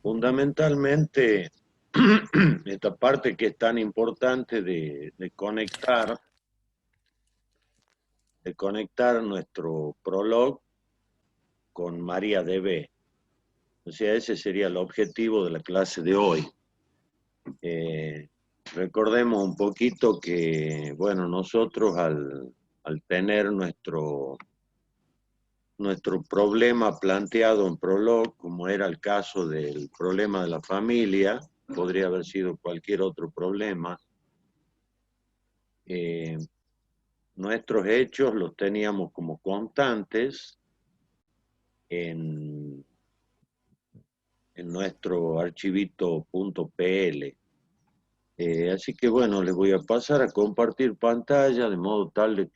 fundamentalmente esta parte que es tan importante de conectar nuestro prolog con María DB. O sea, ese sería el objetivo de la clase de hoy. Recordemos un poquito que, bueno, nosotros al tener nuestro problema planteado en prolog, como era el caso del problema de la familia, podría haber sido cualquier otro problema, nuestros hechos los teníamos como constantes en nuestro archivito .pl. Así que bueno, les voy a pasar a compartir pantalla de modo tal de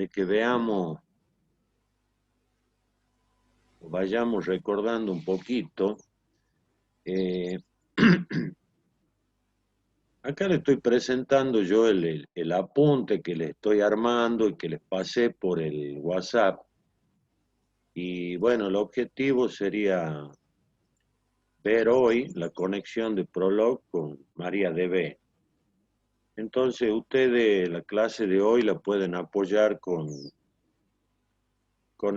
que veamos, vayamos recordando un poquito. Acá le estoy presentando yo el apunte que le estoy armando y que les pasé por el WhatsApp. Y bueno, el objetivo sería ver hoy la conexión de Prolog con MariaDB. Entonces ustedes la clase de hoy la pueden apoyar con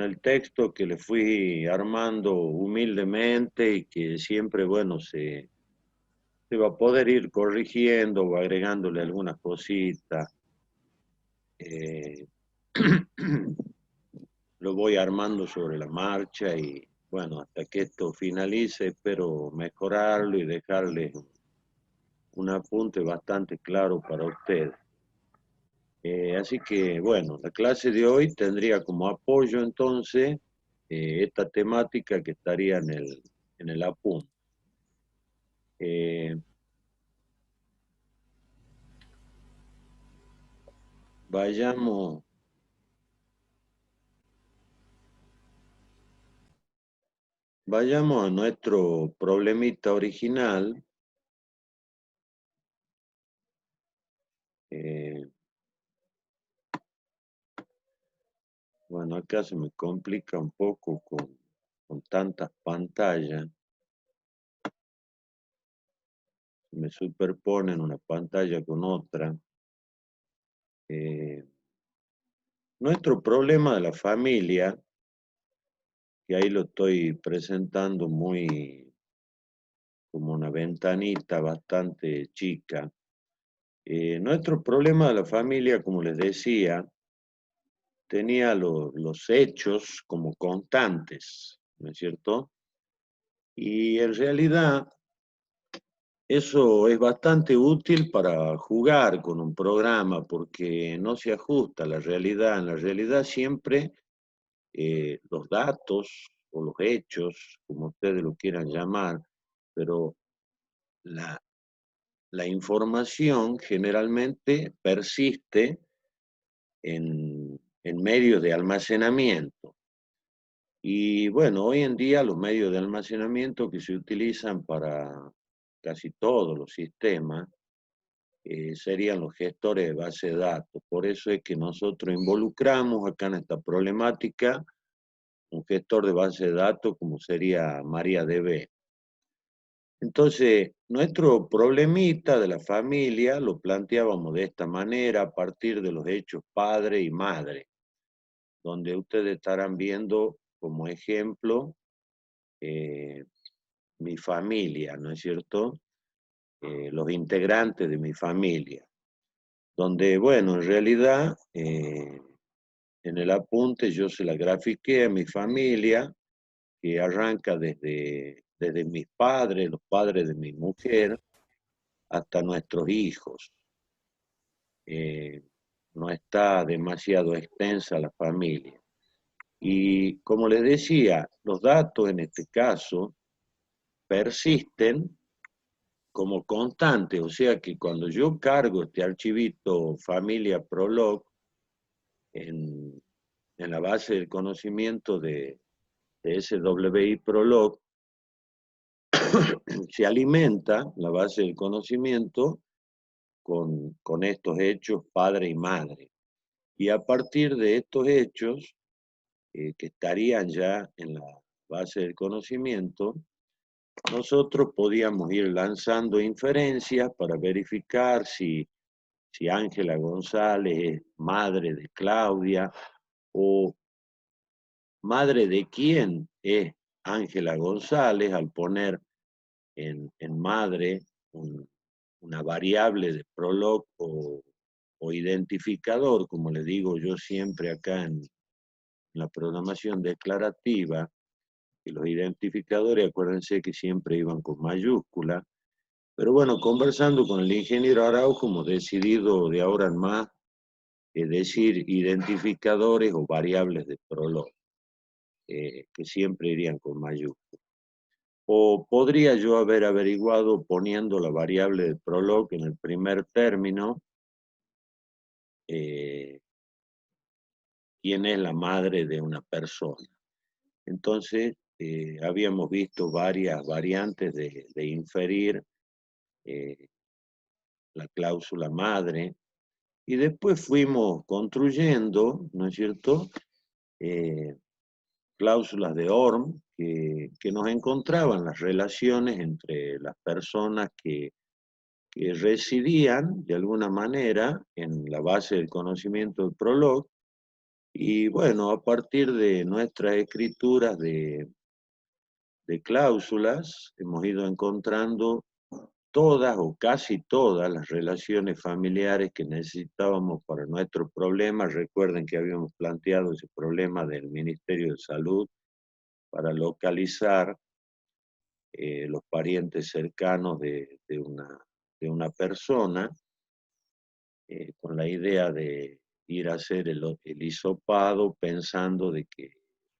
el texto que le fui armando humildemente y que siempre, bueno, se va a poder ir corrigiendo o agregándole algunas cositas. Lo voy armando sobre la marcha y bueno, hasta que esto finalice espero mejorarlo y dejarles un apunte bastante claro para ustedes. Así que bueno, la clase de hoy tendría como apoyo entonces esta temática que estaría en el apunte. Eh, vayamos, vayamos a nuestro problemita original. Eh, bueno, acá se me complica un poco con tantas pantallas. Me superponen una pantalla con otra. Eh, nuestro problema de la familia, que ahí lo estoy presentando muy como una ventanita bastante chica. Nuestro problema de la familia, como les decía, tenía los hechos como constantes, ¿no es cierto? Y en realidad eso es bastante útil para jugar con un programa porque no se ajusta a la realidad. En la realidad siempre los datos o los hechos, como ustedes lo quieran llamar, pero la, la información generalmente persiste en medios de almacenamiento. Y bueno, hoy en día los medios de almacenamiento que se utilizan para casi todos los sistemas serían los gestores de base de datos. Por eso es que nosotros involucramos acá en esta problemática un gestor de base de datos como sería MariaDB. Entonces, nuestro problemita de la familia lo planteábamos de esta manera a partir de los hechos padre y madre, donde ustedes estarán viendo como ejemplo mi familia, ¿no es cierto? Los integrantes de mi familia, donde, bueno, en realidad, en el apunte yo se la grafiqué a mi familia, que arranca desde mis padres, los padres de mi mujer, hasta nuestros hijos. No está demasiado extensa la familia. Y como les decía, los datos en este caso persisten como constantes, o sea que cuando yo cargo este archivito familia prolog en la base del conocimiento de SWI prolog, se alimenta la base del conocimiento con estos hechos padre y madre. Y a partir de estos hechos, que estarían ya en la base del conocimiento, nosotros podíamos ir lanzando inferencias para verificar si Ángela González es madre de Claudia o madre de quién es Ángela González al poner en madre una variable de Prolog o identificador, como le digo yo siempre acá en la programación declarativa, y los identificadores, acuérdense que siempre iban con mayúscula, pero bueno, conversando con el ingeniero Araujo, hemos decidido de ahora en más decir identificadores o variables de Prolog, que siempre irían con mayúscula. O podría yo haber averiguado poniendo la variable de Prolog en el primer término, eh, quién es la madre de una persona. Entonces, habíamos visto varias variantes de inferir eh, la cláusula madre, y después fuimos construyendo, ¿no es cierto?, cláusulas de Orm que nos encontraban las relaciones entre las personas que residían de alguna manera en la base del conocimiento del Prolog, y bueno, a partir de nuestras escrituras de cláusulas hemos ido encontrando todas o casi todas las relaciones familiares que necesitábamos para nuestro problema. Recuerden que habíamos planteado ese problema del Ministerio de Salud para localizar los parientes cercanos de una persona, con la idea de ir a hacer el hisopado pensando de que,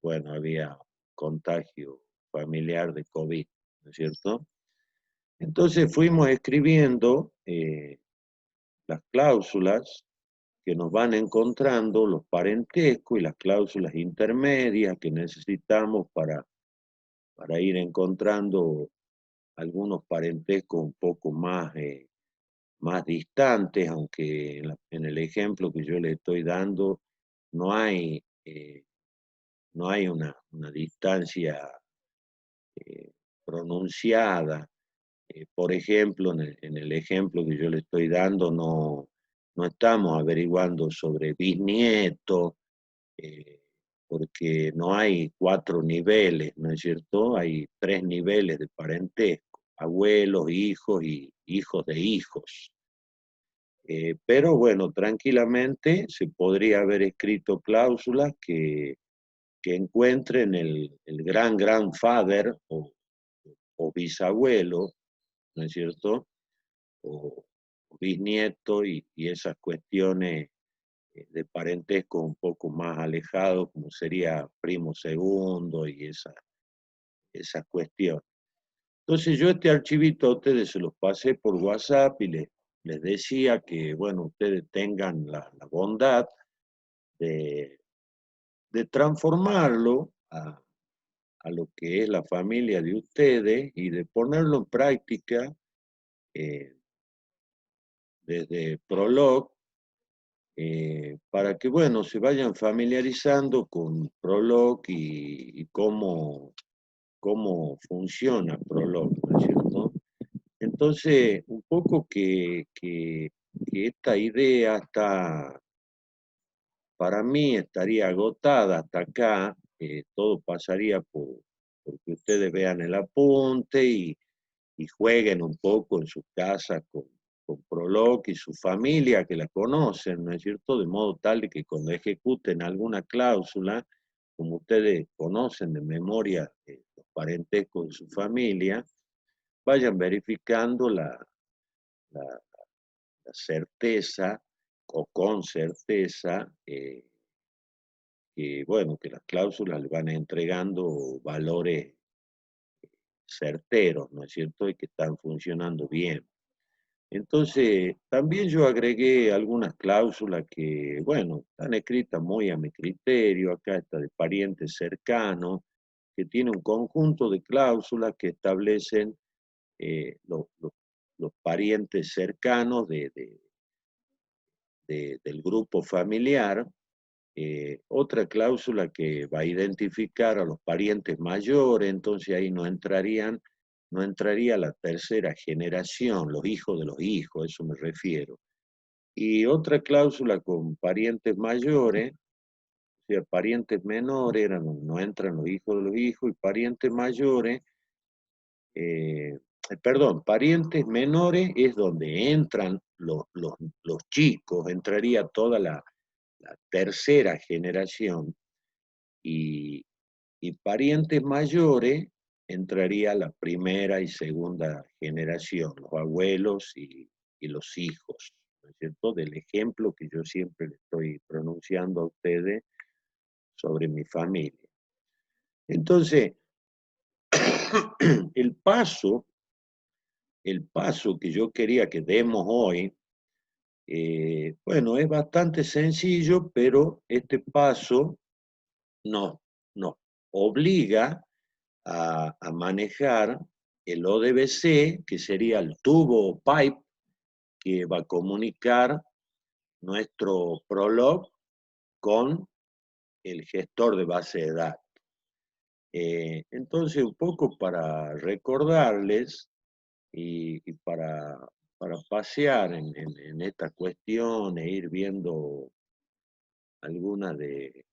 bueno, había contagio familiar de COVID, ¿no es cierto? Entonces fuimos escribiendo las cláusulas que nos van encontrando, los parentescos y las cláusulas intermedias que necesitamos para ir encontrando algunos parentescos un poco más distantes, aunque en el ejemplo que yo le estoy dando no hay, no hay una distancia pronunciada. Por ejemplo, en el ejemplo que yo le estoy dando, no estamos averiguando sobre bisnieto, eh, porque no hay 4 niveles, ¿no es cierto? Hay 3 niveles de parentesco: abuelos, hijos y hijos de hijos. Pero bueno, tranquilamente se podría haber escrito cláusulas que encuentren el gran grandfather o bisabuelo, ¿no es cierto?, o bisnieto, y esas cuestiones de parentesco un poco más alejados, como sería primo segundo y esa cuestión. Entonces yo este archivito a ustedes se los pasé por WhatsApp y les decía que, bueno, ustedes tengan la bondad de, de transformarlo a lo que es la familia de ustedes y de ponerlo en práctica eh, desde Prolog, para que, bueno, se vayan familiarizando con Prolog y cómo funciona Prolog, ¿no es cierto? Entonces, un poco que esta idea está, para mí, estaría agotada hasta acá. Todo pasaría porque ustedes vean el apunte y jueguen un poco en sus casas con Prolog y su familia, que la conocen, ¿no es cierto? De modo tal de que cuando ejecuten alguna cláusula, como ustedes conocen de memoria los parentescos de su familia, vayan verificando la- la certeza o con certeza, que, bueno, que las cláusulas le van entregando valores certeros, ¿no es cierto? Y que están funcionando bien. Entonces, también yo agregué algunas cláusulas que, bueno, están escritas muy a mi criterio. Acá está de parientes cercanos, que tiene un conjunto de cláusulas que establecen los parientes cercanos del grupo familiar, Otra cláusula que va a identificar a los parientes mayores, entonces ahí no entraría la tercera generación, los hijos de los hijos, a eso me refiero. Y otra cláusula con parientes mayores, o sea, parientes menores, no entran los hijos de los hijos, y parientes mayores, perdón, parientes menores es donde entran los chicos, entraría toda la tercera generación, y, y parientes mayores entraría la primera y segunda generación, los abuelos y los hijos, ¿no es cierto? Del ejemplo que yo siempre le estoy pronunciando a ustedes sobre mi familia. Entonces, el paso, el paso que yo quería que demos hoy, bueno, es bastante sencillo, pero este paso nos, nos obliga a manejar el ODBC, que sería el tubo o pipe que va a comunicar nuestro Prolog con el gestor de base de datos. Entonces, un poco para recordarles y para pasear en esta cuestión e ir viendo algunas de,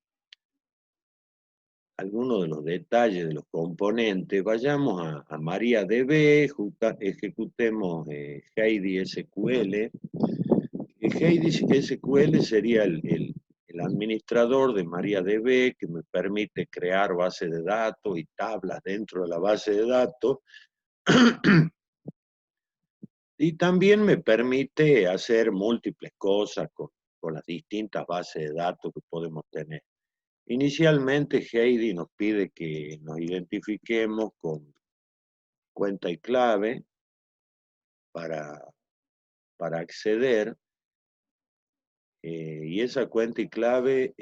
algunos de los detalles de los componentes, vayamos a MariaDB, ejecutemos Heidi SQL. Heidi SQL sería el administrador de MariaDB, que me permite crear bases de datos y tablas dentro de la base de datos. Y también me permite hacer múltiples cosas con las distintas bases de datos que podemos tener. Inicialmente, Heidi nos pide que nos identifiquemos con cuenta y clave para acceder, y esa cuenta y clave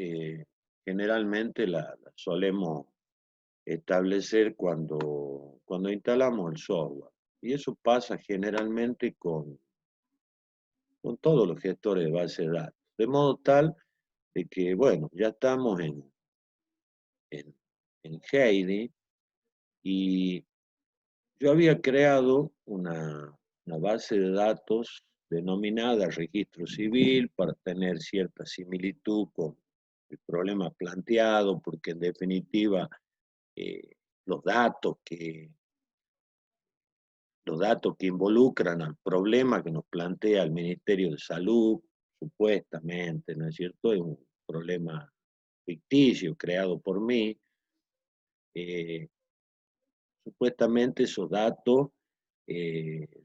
generalmente la solemos establecer cuando instalamos el software. Y eso pasa generalmente con todos los gestores de base de datos. De modo tal de que, bueno, ya estamos en Heidi, y yo había creado una base de datos denominada registro civil para tener cierta similitud con el problema planteado, porque en definitiva eh, los datos que, los datos que involucran al problema que nos plantea el Ministerio de Salud, supuestamente, ¿no es cierto? Es un problema ficticio creado por mí. Supuestamente esos datos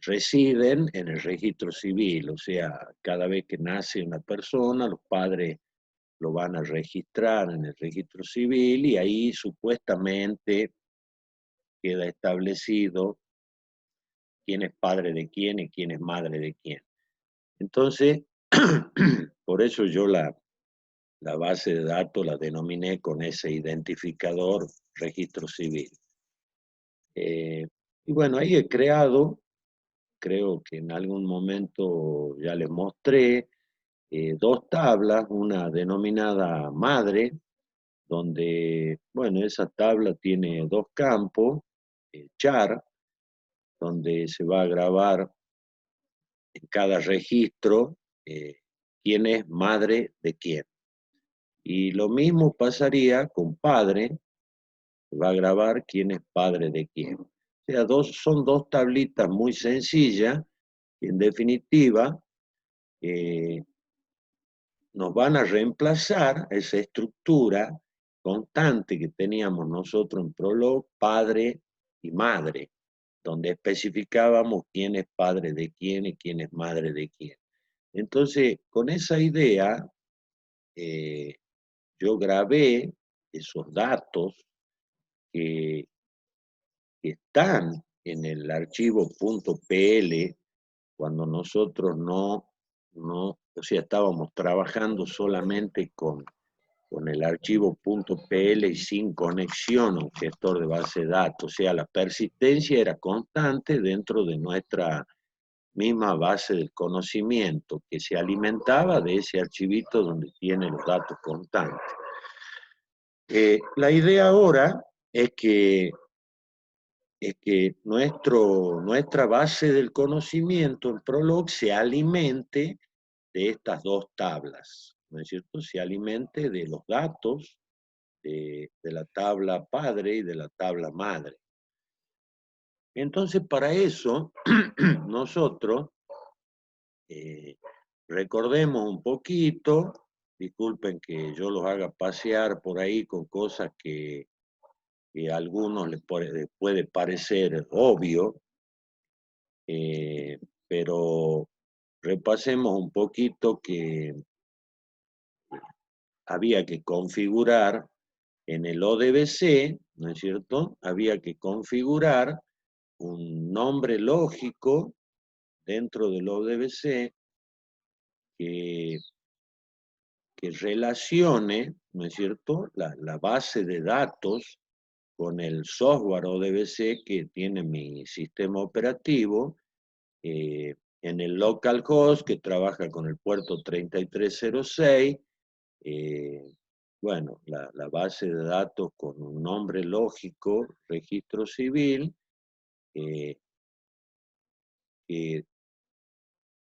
residen en el registro civil, o sea, cada vez que nace una persona, los padres lo van a registrar en el registro civil, y ahí supuestamente queda establecido quién es padre de quién y quién es madre de quién. Entonces, por eso yo la base de datos la denominé con ese identificador registro civil. Y bueno, ahí he creado, creo que en algún momento ya les mostré, dos tablas, una denominada madre, donde, bueno, esa tabla tiene dos campos, char, donde se va a grabar en cada registro quién es madre de quién. Y lo mismo pasaría con padre, va a grabar quién es padre de quién. O sea, son dos tablitas muy sencillas, que en definitiva eh, nos van a reemplazar esa estructura constante que teníamos nosotros en Prolog, padre y madre, donde especificábamos quién es padre de quién y quién es madre de quién. Entonces, con esa idea, eh, yo grabé esos datos que están en el archivo .pl cuando nosotros o sea, estábamos trabajando solamente con el archivo .pl y sin conexión a un gestor de base de datos. O sea, la persistencia era constante dentro de nuestra misma base del conocimiento que se alimentaba de ese archivito donde tiene los datos constantes. La idea ahora es que nuestra base del conocimiento en Prolog se alimente de estas dos tablas, ¿no es cierto? Se alimente de los datos de la tabla padre y de la tabla madre. Entonces, para eso, nosotros recordemos un poquito, disculpen que yo los haga pasear por ahí con cosas que a algunos les puede parecer obvio, pero repasemos un poquito que había que configurar en el ODBC, ¿no es cierto? Había que configurar un nombre lógico dentro del ODBC que, que relacione, ¿no es cierto?, la base de datos con el software ODBC que tiene mi sistema operativo, en el localhost que trabaja con el puerto 3306, bueno, la base de datos con un nombre lógico, registro civil, que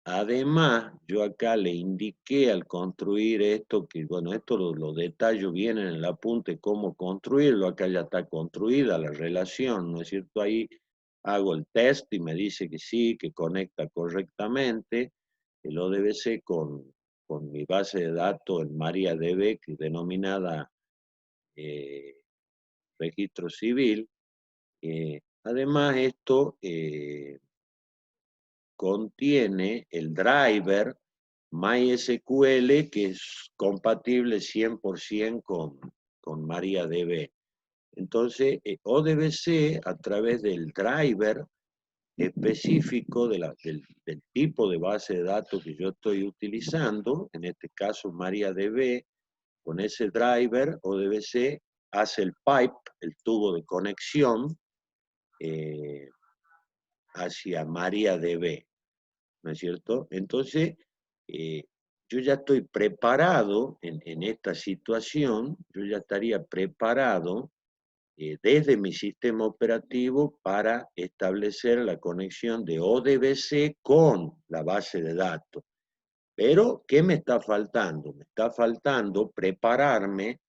además yo acá le indiqué al construir esto, que bueno, esto lo detallo bien en el apunte cómo construirlo, acá ya está construida la relación, ¿no es cierto? Ahí hago el test y me dice que sí, que conecta correctamente el ODBC con mi base de datos en MariaDB, que es denominada registro civil. Además, esto contiene el driver MySQL que es compatible 100% con MariaDB. Entonces, ODBC, a través del driver específico del tipo de base de datos que yo estoy utilizando, en este caso MariaDB, con ese driver, ODBC hace el pipe, el tubo de conexión, hacia MariaDB, ¿no es cierto? Entonces, eh, yo ya estoy preparado en esta situación, yo ya estaría preparado desde mi sistema operativo para establecer la conexión de ODBC con la base de datos. Pero, ¿qué me está faltando? Me está faltando prepararme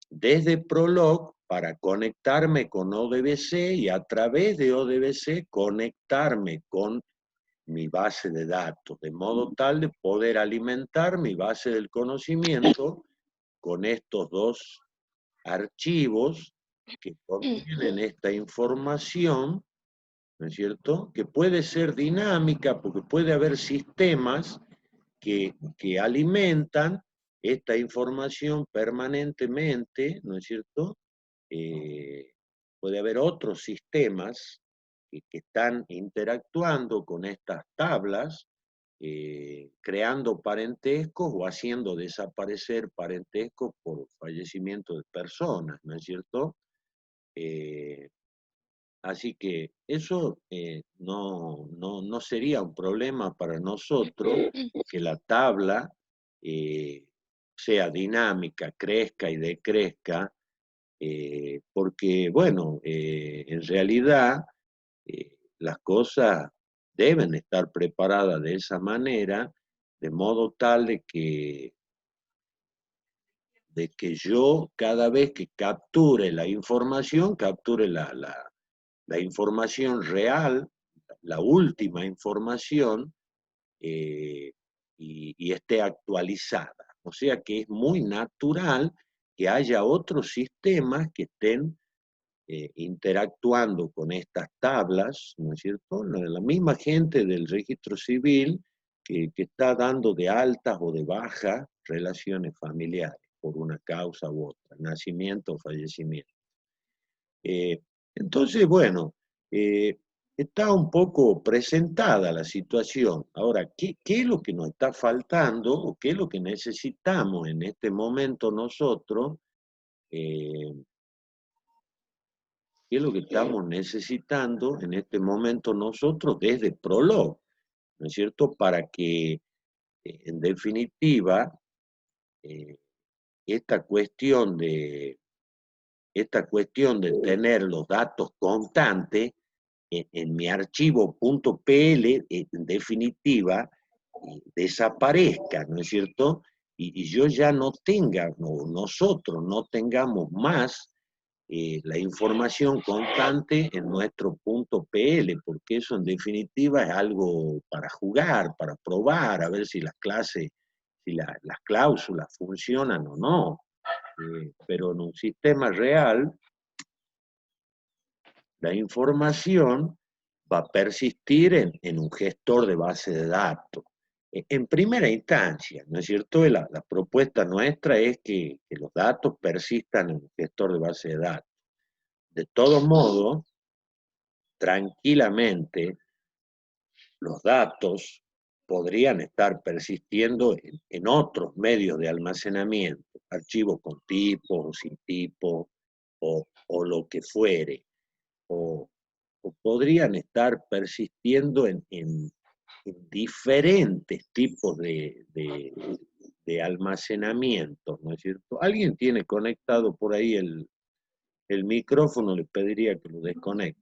desde Prolog para conectarme con ODBC y a través de ODBC conectarme con mi base de datos, de modo tal de poder alimentar mi base del conocimiento con estos dos archivos que contienen esta información, ¿no es cierto? Que puede ser dinámica porque puede haber sistemas que alimentan esta información permanentemente, ¿no es cierto? Eh, Puede haber otros sistemas que están interactuando con estas tablas, creando parentescos o haciendo desaparecer parentescos por fallecimiento de personas, ¿no es cierto? Eh, Así que eso no sería un problema para nosotros que la tabla eh, sea dinámica, crezca y decrezca, porque, bueno, en realidad las cosas deben estar preparadas de esa manera, de modo tal de que yo cada vez que capture la información, capture la información real, la última información, eh, y esté actualizada. O sea que es muy natural que haya otros sistemas que estén interactuando con estas tablas, ¿no es cierto? La misma gente del registro civil que está dando de altas o de bajas relaciones familiares por una causa u otra, nacimiento o fallecimiento. Entonces, bueno, está un poco presentada la situación. Ahora, ¿qué es lo que nos está faltando o qué es lo que necesitamos en este momento nosotros? Eh, ¿Qué es lo que estamos necesitando en este momento nosotros desde Prolog? ¿no es cierto? Para que, en definitiva, eh, esta cuestión de tener los datos constantes en mi archivo .pl, en definitiva, desaparezca, ¿no es cierto? Y yo ya no tenga, no, nosotros no tengamos más la información constante en nuestro .pl, porque eso en definitiva es algo para jugar, para probar, a ver si las clases, si las cláusulas funcionan o no. Pero en un sistema real, la información va a persistir en un gestor de base de datos. En primera instancia, ¿no es cierto? La propuesta nuestra es que los datos persistan en un gestor de base de datos. De todos modos, tranquilamente, los datos podrían estar persistiendo en otros medios de almacenamiento, archivos con tipo o sin tipo, o lo que fuere, o, o podrían estar persistiendo en diferentes tipos de almacenamiento, ¿no es cierto? Alguien tiene conectado por ahí el micrófono, le pediría que lo desconecte.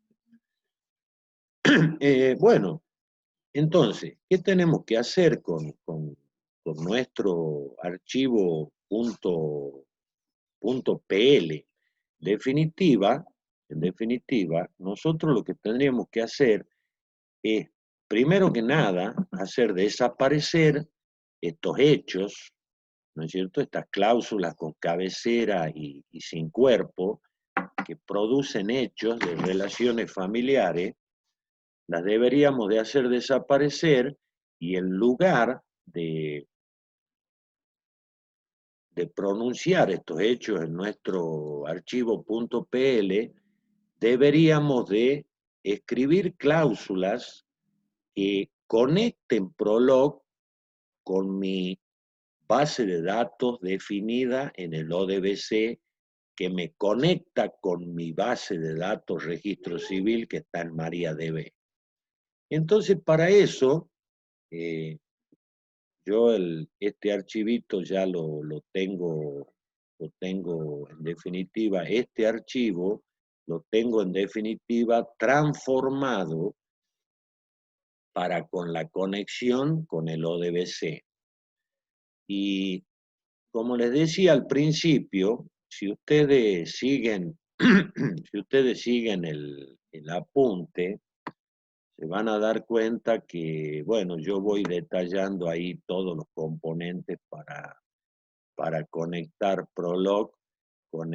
Bueno, entonces, ¿qué tenemos que hacer con nuestro archivo .pl? En definitiva, nosotros lo que tendríamos que hacer es, primero que nada, hacer desaparecer estos hechos, ¿no es cierto? Estas cláusulas con cabecera y sin cuerpo, que producen hechos de relaciones familiares, las deberíamos de hacer desaparecer y en lugar de pronunciar estos hechos en nuestro archivo .pl, deberíamos de escribir cláusulas que conecten Prolog con mi base de datos definida en el ODBC, que me conecta con mi base de datos registro civil que está en MariaDB. Entonces, para eso, yo este archivito ya lo tengo en definitiva, este archivo lo tengo en definitiva transformado para con la conexión con el ODBC. Y como les decía al principio, si ustedes siguen, si ustedes siguen el apunte, se van a dar cuenta que, bueno, yo voy detallando ahí todos los componentes para conectar Prolog con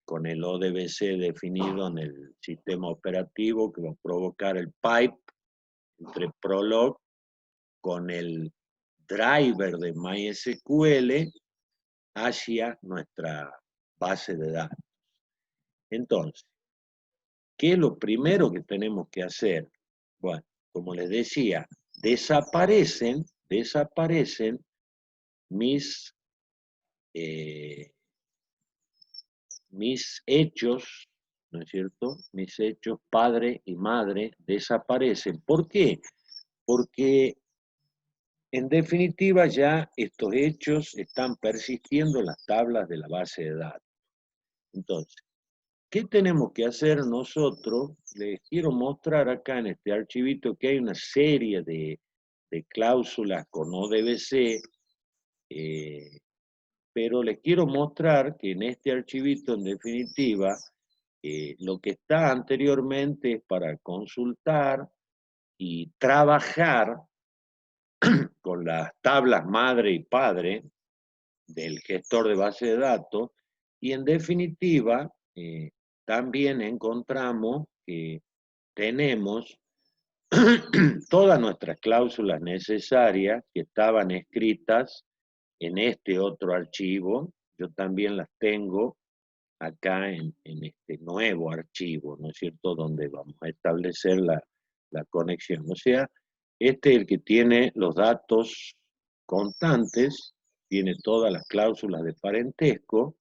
con el ODBC definido en el sistema operativo que va a provocar el pipe entre Prolog con el driver de MySQL hacia nuestra base de datos. Entonces, ¿qué es lo primero que tenemos que hacer? Bueno, como les decía, desaparecen mis, mis hechos, ¿no es cierto? Mis hechos padre y madre desaparecen. ¿Por qué? Porque en definitiva ya estos hechos están persistiendo en las tablas de la base de datos. Entonces, ¿qué tenemos que hacer nosotros? Les quiero mostrar acá en este archivito que hay una serie de cláusulas con ODBC, pero les quiero mostrar que en este archivito, en definitiva, lo que está anteriormente es para consultar y trabajar con las tablas madre y padre del gestor de base de datos, y en definitiva, también encontramos que tenemos todas nuestras cláusulas necesarias que estaban escritas en este otro archivo. Yo también las tengo acá en este nuevo archivo, ¿no es cierto?, donde vamos a establecer la conexión. O sea, este es el que tiene los datos constantes, tiene todas las cláusulas de parentesco,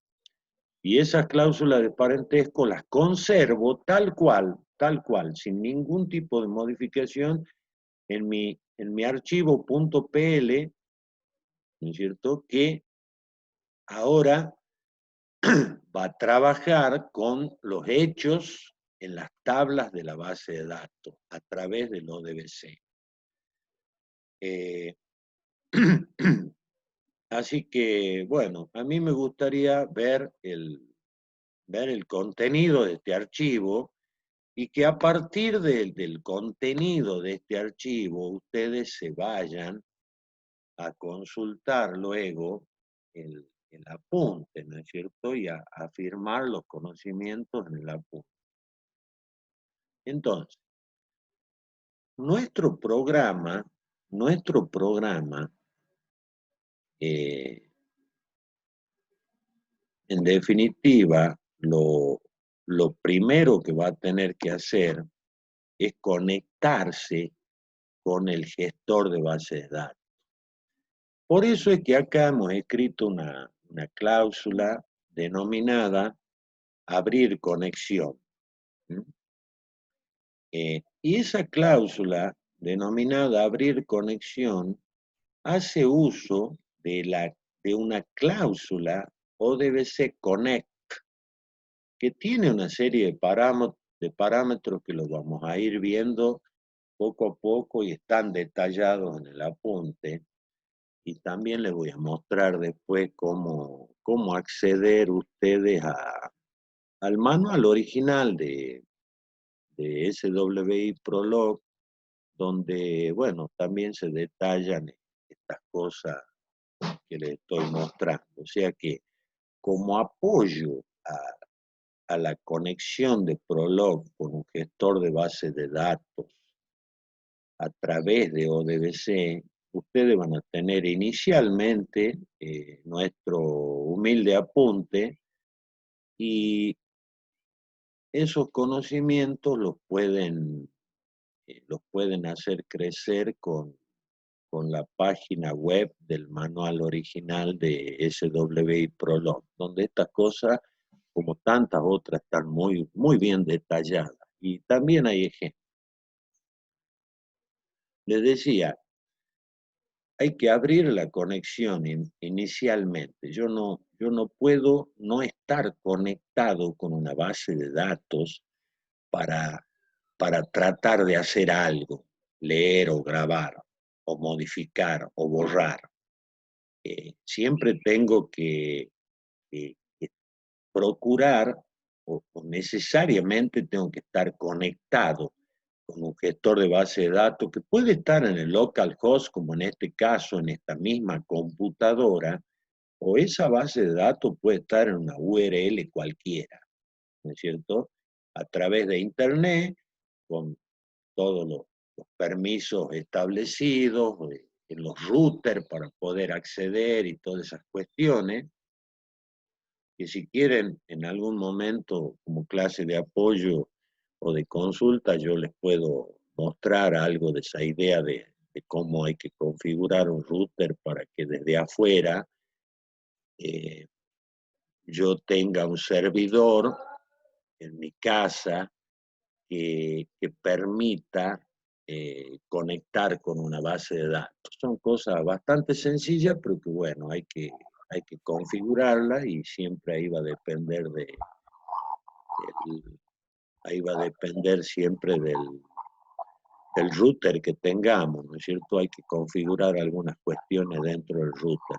y esas cláusulas de parentesco las conservo tal cual, sin ningún tipo de modificación en mi en mi archivo .pl, ¿no es cierto?, que ahora va a trabajar con los hechos en las tablas de la base de datos a través del ODBC. Así que, bueno, a mí me gustaría ver el contenido de este archivo y que a partir del contenido de este archivo ustedes se vayan a consultar luego el apunte, ¿no es cierto? Y a afirmar los conocimientos en el apunte. Entonces, nuestro programa, eh, en definitiva, lo primero que va a tener que hacer es conectarse con el gestor de base de datos. Por eso es que acá hemos escrito una cláusula denominada abrir conexión. Y esa cláusula denominada abrir conexión hace uso de una cláusula ODBC Connect que tiene una serie de parámetros que los vamos a ir viendo poco a poco y están detallados en el apunte. Y también les voy a mostrar después cómo acceder ustedes al manual original de SWI Prolog, donde, bueno, también se detallan estas cosas que les estoy mostrando. O sea que como apoyo a la conexión de Prolog con un gestor de base de datos a través de ODBC, ustedes van a tener inicialmente nuestro humilde apunte y esos conocimientos los pueden hacer crecer con la página web del manual original de SWI Prolog, donde estas cosas, como tantas otras, están muy, muy bien detalladas. Y también hay ejemplos. Les decía, hay que abrir la conexión inicialmente. Yo no puedo no estar conectado con una base de datos para, para tratar de hacer algo, leer o grabar, o modificar o borrar. Siempre tengo que procurar o necesariamente tengo que estar conectado con un gestor de base de datos que puede estar en el localhost, como en este caso, en esta misma computadora, o esa base de datos puede estar en una URL cualquiera, ¿no es cierto? A través de Internet, con todos los permisos establecidos, en los routers para poder acceder y todas esas cuestiones, que si quieren en algún momento como clase de apoyo o de consulta, yo les puedo mostrar algo de esa idea de cómo hay que configurar un router para que desde afuera eh, yo tenga un servidor en mi casa que permita conectar con una base de datos. Son cosas bastante sencillas, pero que bueno, hay que configurarlas y siempre ahí va a depender ahí va a depender siempre del router que tengamos, ¿no es cierto? Hay que configurar algunas cuestiones dentro del router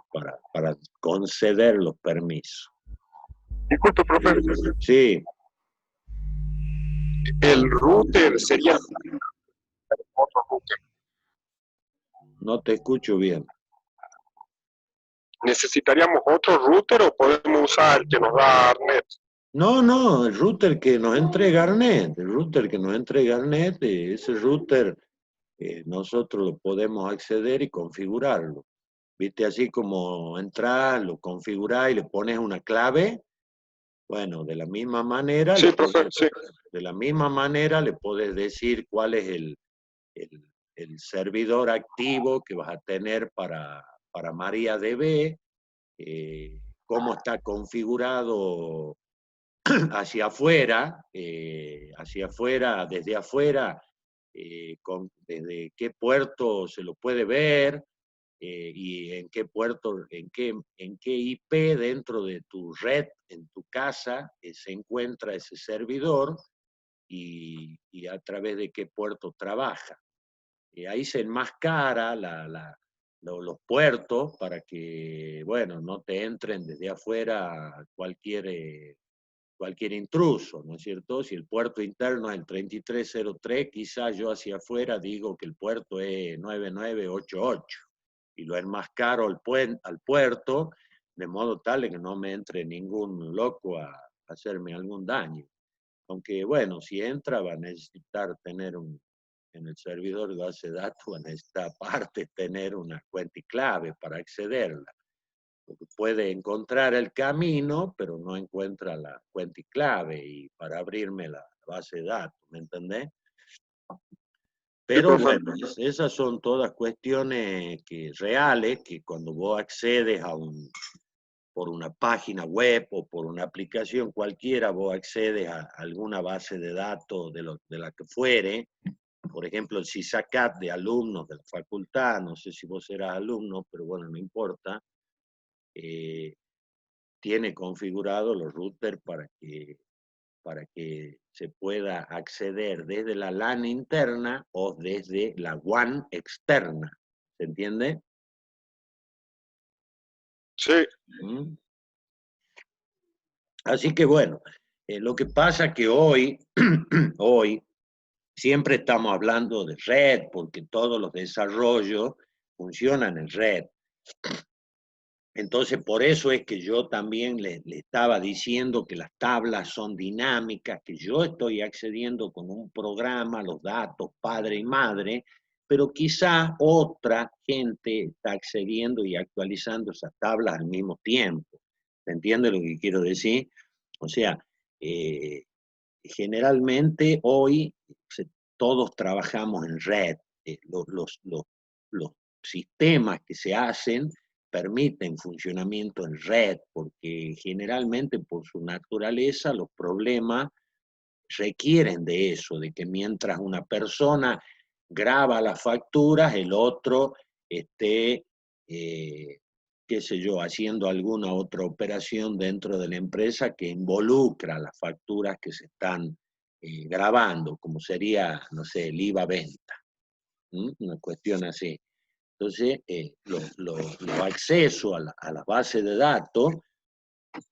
para conceder los permisos. Disculpe, profe, Sí, el router sería otro router. no te escucho bien. ¿Necesitaríamos otro router o podemos usar el que nos da ARNet? No, el router que nos entrega ARNet, el router que nos entrega ARNet, ese router nosotros lo podemos acceder y configurarlo. Viste, así como entras, lo configurás y le pones una clave, bueno, de la misma manera, Sí, profe, sí. de la misma manera le puedes decir cuál es el servidor activo que vas a tener para MariaDB, cómo está configurado hacia afuera, desde afuera, desde qué puerto se lo puede ver, y en qué puerto, en qué IP dentro de tu red, en tu casa, se encuentra ese servidor y a través de qué puerto trabaja. Ahí se enmascara los puertos para que, bueno, no te entren desde afuera cualquier intruso, ¿no es cierto? Si el puerto interno es el 3303, quizás yo hacia afuera digo que el puerto es 9988 y lo enmascaro al puerto de modo tal de que no me entre ningún loco a hacerme algún daño. Aunque, bueno, si entra va a necesitar tener en el servidor de base de datos, va a necesitar aparte tener una cuenta y clave para accederla. Porque puede encontrar el camino, pero no encuentra la cuenta y clave y para abrirme la base de datos, ¿me entendés? Sí, Pero profesor. bueno, esas son todas cuestiones reales que cuando vos accedes por una página web o por una aplicación cualquiera, vos accedes a alguna base de datos de la que fuere, por ejemplo, el CISACAT de alumnos de la facultad, no sé si vos eras alumno, pero bueno, no importa, tiene configurado los routers para que se pueda acceder desde la LAN interna o desde la WAN externa. ¿Se entiende? Sí, ¿Mm? Así que bueno, lo que pasa que hoy, hoy siempre estamos hablando de red, porque todos los desarrollos funcionan en red. Entonces, por eso es que yo también le estaba diciendo que las tablas son dinámicas, que yo estoy accediendo con un programa, los datos, padre y madre, pero quizá otra gente está accediendo y actualizando esas tablas al mismo tiempo. ¿Se entiende lo que quiero decir? O sea, eh, generalmente hoy todos trabajamos en red. Los sistemas que se hacen permiten funcionamiento en red, porque generalmente por su naturaleza los problemas requieren de eso, de que mientras una persona graba las facturas, el otro esté, qué sé yo, haciendo alguna otra operación dentro de la empresa que involucra las facturas que se están grabando, como sería, no sé, el IVA venta, una cuestión así. Entonces, los accesos a la base de datos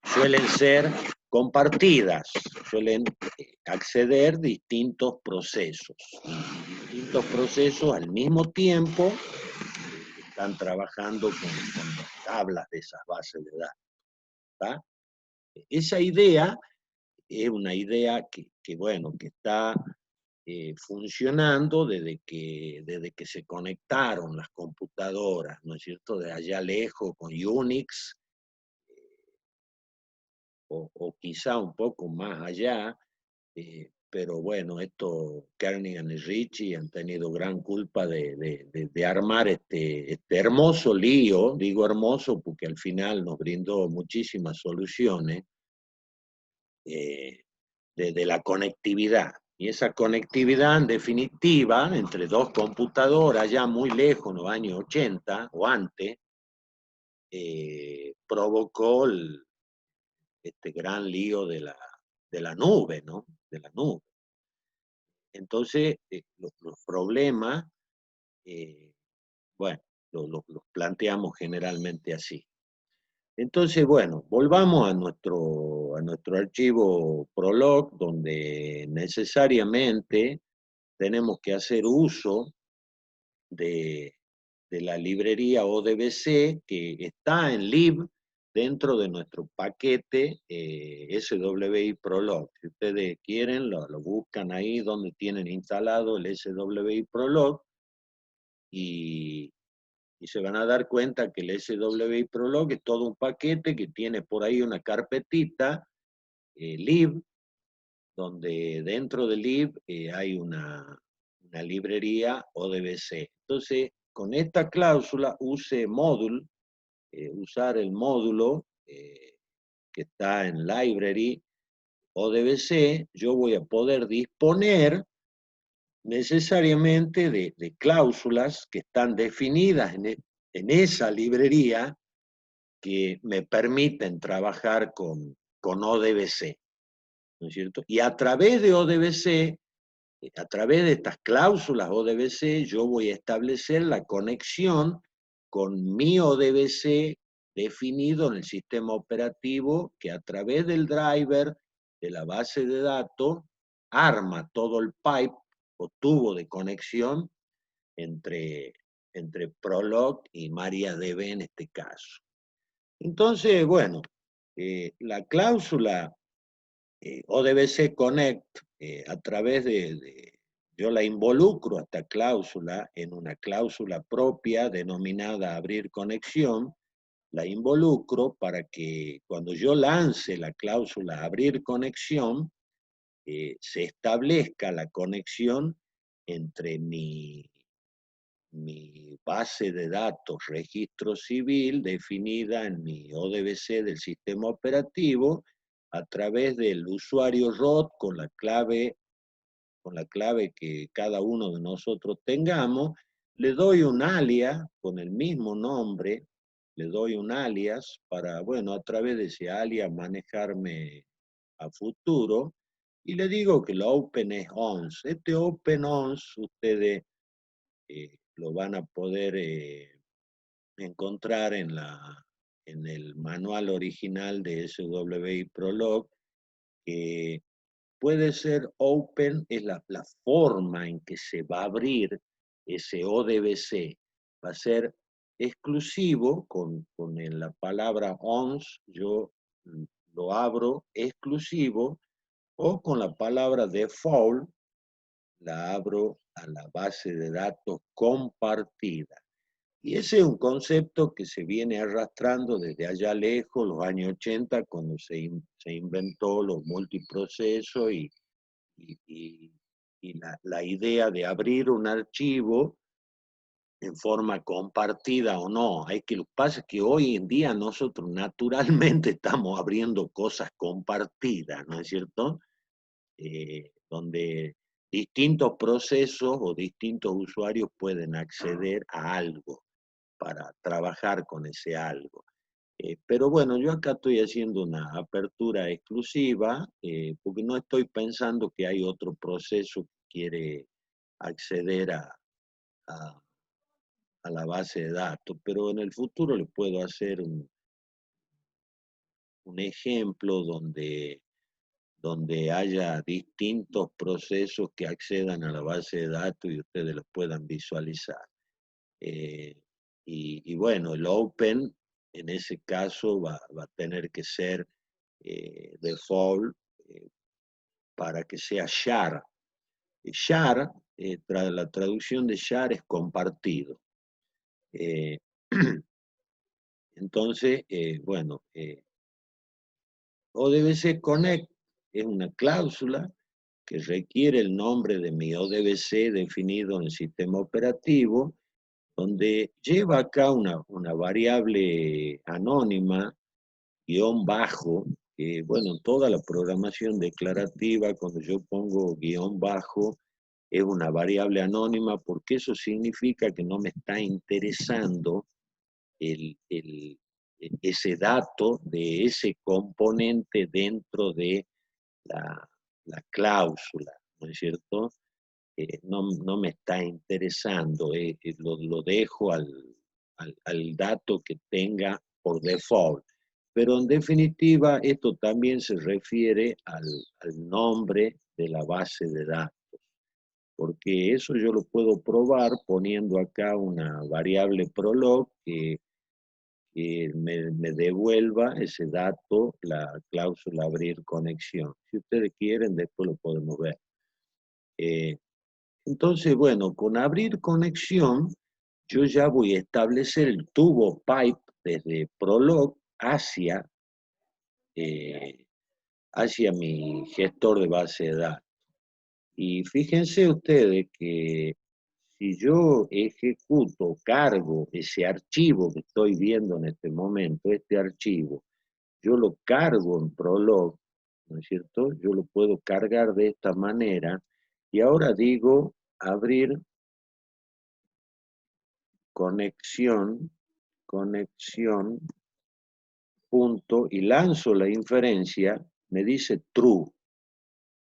suelen ser compartidas, suelen acceder distintos procesos. Y distintos procesos al mismo tiempo están trabajando con las tablas de esas bases de datos. ¿Tá? Esa idea es una idea bueno, que está funcionando desde que se conectaron las computadoras, ¿no es cierto?, de allá lejos con Unix, o quizá un poco más allá, pero bueno, esto Kernighan y Ritchie han tenido gran culpa de armar este hermoso lío, digo hermoso porque al final nos brindó muchísimas soluciones, de la conectividad. Y esa conectividad, en definitiva, entre dos computadoras ya muy lejos, en los años 80 o antes, provocó este gran lío de la nube, ¿no? De la nube. Entonces, los problemas, eh, bueno, los planteamos generalmente así. Entonces, bueno, volvamos a nuestro archivo Prolog, donde necesariamente tenemos que hacer uso de, de la librería ODBC que está en lib dentro de nuestro paquete SWI Prolog. Si ustedes quieren, lo buscan ahí donde tienen instalado el SWI Prolog y, y se van a dar cuenta que el SWI Prolog es todo un paquete que tiene por ahí una carpetita lib, donde dentro del lib hay una librería ODBC. Entonces, con esta cláusula, use módulo, usar el módulo que está en library ODBC, yo voy a poder disponer necesariamente de cláusulas que están definidas en esa librería que me permiten trabajar con ODBC, ¿no es cierto? Y a través de ODBC, a través de estas cláusulas ODBC, yo voy a establecer la conexión con mi ODBC definido en el sistema operativo que a través del driver de la base de datos arma todo el pipe o tubo de conexión entre, entre Prolog y MariaDB en este caso. Entonces, bueno, la cláusula ODBC Connect, a través yo la involucro a esta cláusula en una cláusula propia denominada abrir conexión, la involucro para que cuando yo lance la cláusula abrir conexión, se establezca la conexión entre mi base de datos registro civil definida en mi ODBC del sistema operativo a través del usuario root con la clave que cada uno de nosotros tengamos, le doy un alias con el mismo nombre, le doy un alias para, bueno, a través de ese alias manejarme a futuro y le digo que el open es ons. Este open ons ustedes lo van a poder encontrar en el manual original de SWI Prolog, que puede ser open, es la forma en que se va a abrir ese ODBC. Va a ser exclusivo con la palabra ons, yo lo abro exclusivo, o con la palabra default, la abro a la base de datos compartida. Y ese es un concepto que se viene arrastrando desde allá lejos, los años 80, cuando se inventó los multiprocesos y la idea de abrir un archivo en forma compartida o no. Hay que, lo que pasa es que hoy en día nosotros naturalmente estamos abriendo cosas compartidas, ¿no es cierto? Donde distintos procesos o distintos usuarios pueden acceder a algo para trabajar con ese algo. Pero bueno, yo acá estoy haciendo una apertura exclusiva porque no estoy pensando que hay otro proceso que quiere acceder a, a la base de datos, pero en el futuro le puedo hacer un ejemplo donde haya distintos procesos que accedan a la base de datos y ustedes los puedan visualizar. Eh, y bueno, el open en ese caso va a tener que ser default para que sea share. Share, la traducción de share es compartido. Eh, entonces, bueno, ODBC Connect es una cláusula que requiere el nombre de mi ODBC definido en el sistema operativo, donde lleva acá una variable anónima, guión bajo, que bueno, toda la programación declarativa, cuando yo pongo guión bajo, es una variable anónima porque eso significa que no me está interesando el, el, ese dato de ese componente dentro de la, la cláusula, ¿no es cierto? No me está interesando, lo dejo al dato que tenga por default. Pero en definitiva, esto también se refiere al nombre de la base de datos, porque eso yo lo puedo probar poniendo acá una variable prolog que me devuelva ese dato, la cláusula abrir conexión. Si ustedes quieren, después lo podemos ver. Entonces, bueno, con abrir conexión, yo ya voy a establecer el tubo pipe desde Prolog eh, hacia mi gestor de base de datos. Y fíjense ustedes que si yo ejecuto, cargo ese archivo que estoy viendo en este momento, este archivo, yo lo cargo en Prolog, ¿no es cierto? Yo lo puedo cargar de esta manera y ahora digo abrir conexión, punto, y lanzo la inferencia, me dice true.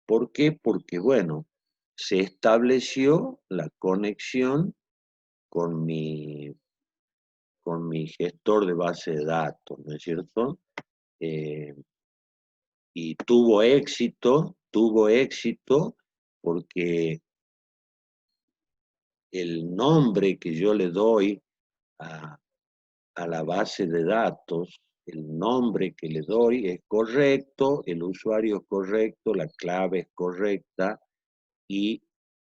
¿Por qué? Porque, bueno, se estableció la conexión con mi gestor de base de datos, ¿no es cierto? Eh, y tuvo éxito porque el nombre que yo le doy a, a la base de datos, el nombre que le doy es correcto, el usuario es correcto, la clave es correcta y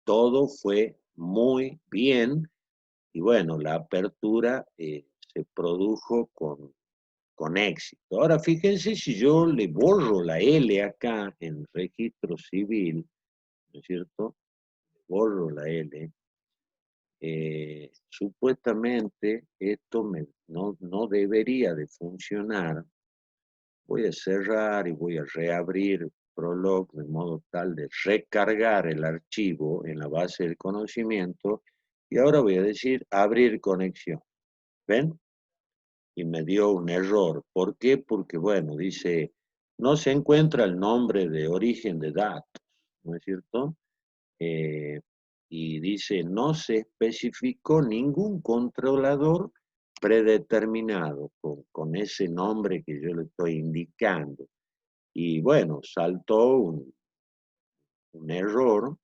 todo fue muy bien. Y bueno, la apertura se produjo con éxito. Ahora, fíjense si yo le borro la L acá en registro civil, ¿no es cierto? Borro la L. Supuestamente esto no debería de funcionar. Voy a cerrar y voy a reabrir Prolog de modo tal de recargar el archivo en la base del conocimiento y ahora voy a decir abrir conexión. ¿Ven? Y me dio un error. ¿Por qué? Porque, bueno, dice, no se encuentra el nombre de origen de datos, ¿no es cierto? Eh, y dice, no se especificó ningún controlador predeterminado con ese nombre que yo le estoy indicando. Y bueno, saltó un error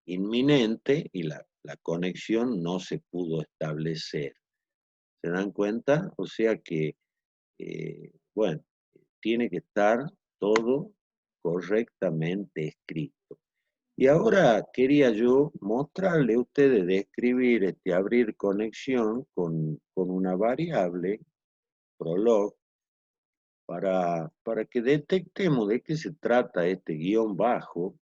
inminente y la conexión no se pudo establecer. ¿Se dan cuenta? O sea que, bueno, tiene que estar todo correctamente escrito. Y ahora quería yo mostrarle a ustedes de escribir, abrir conexión con una variable, prolog, para que detectemos de qué se trata este guión bajo,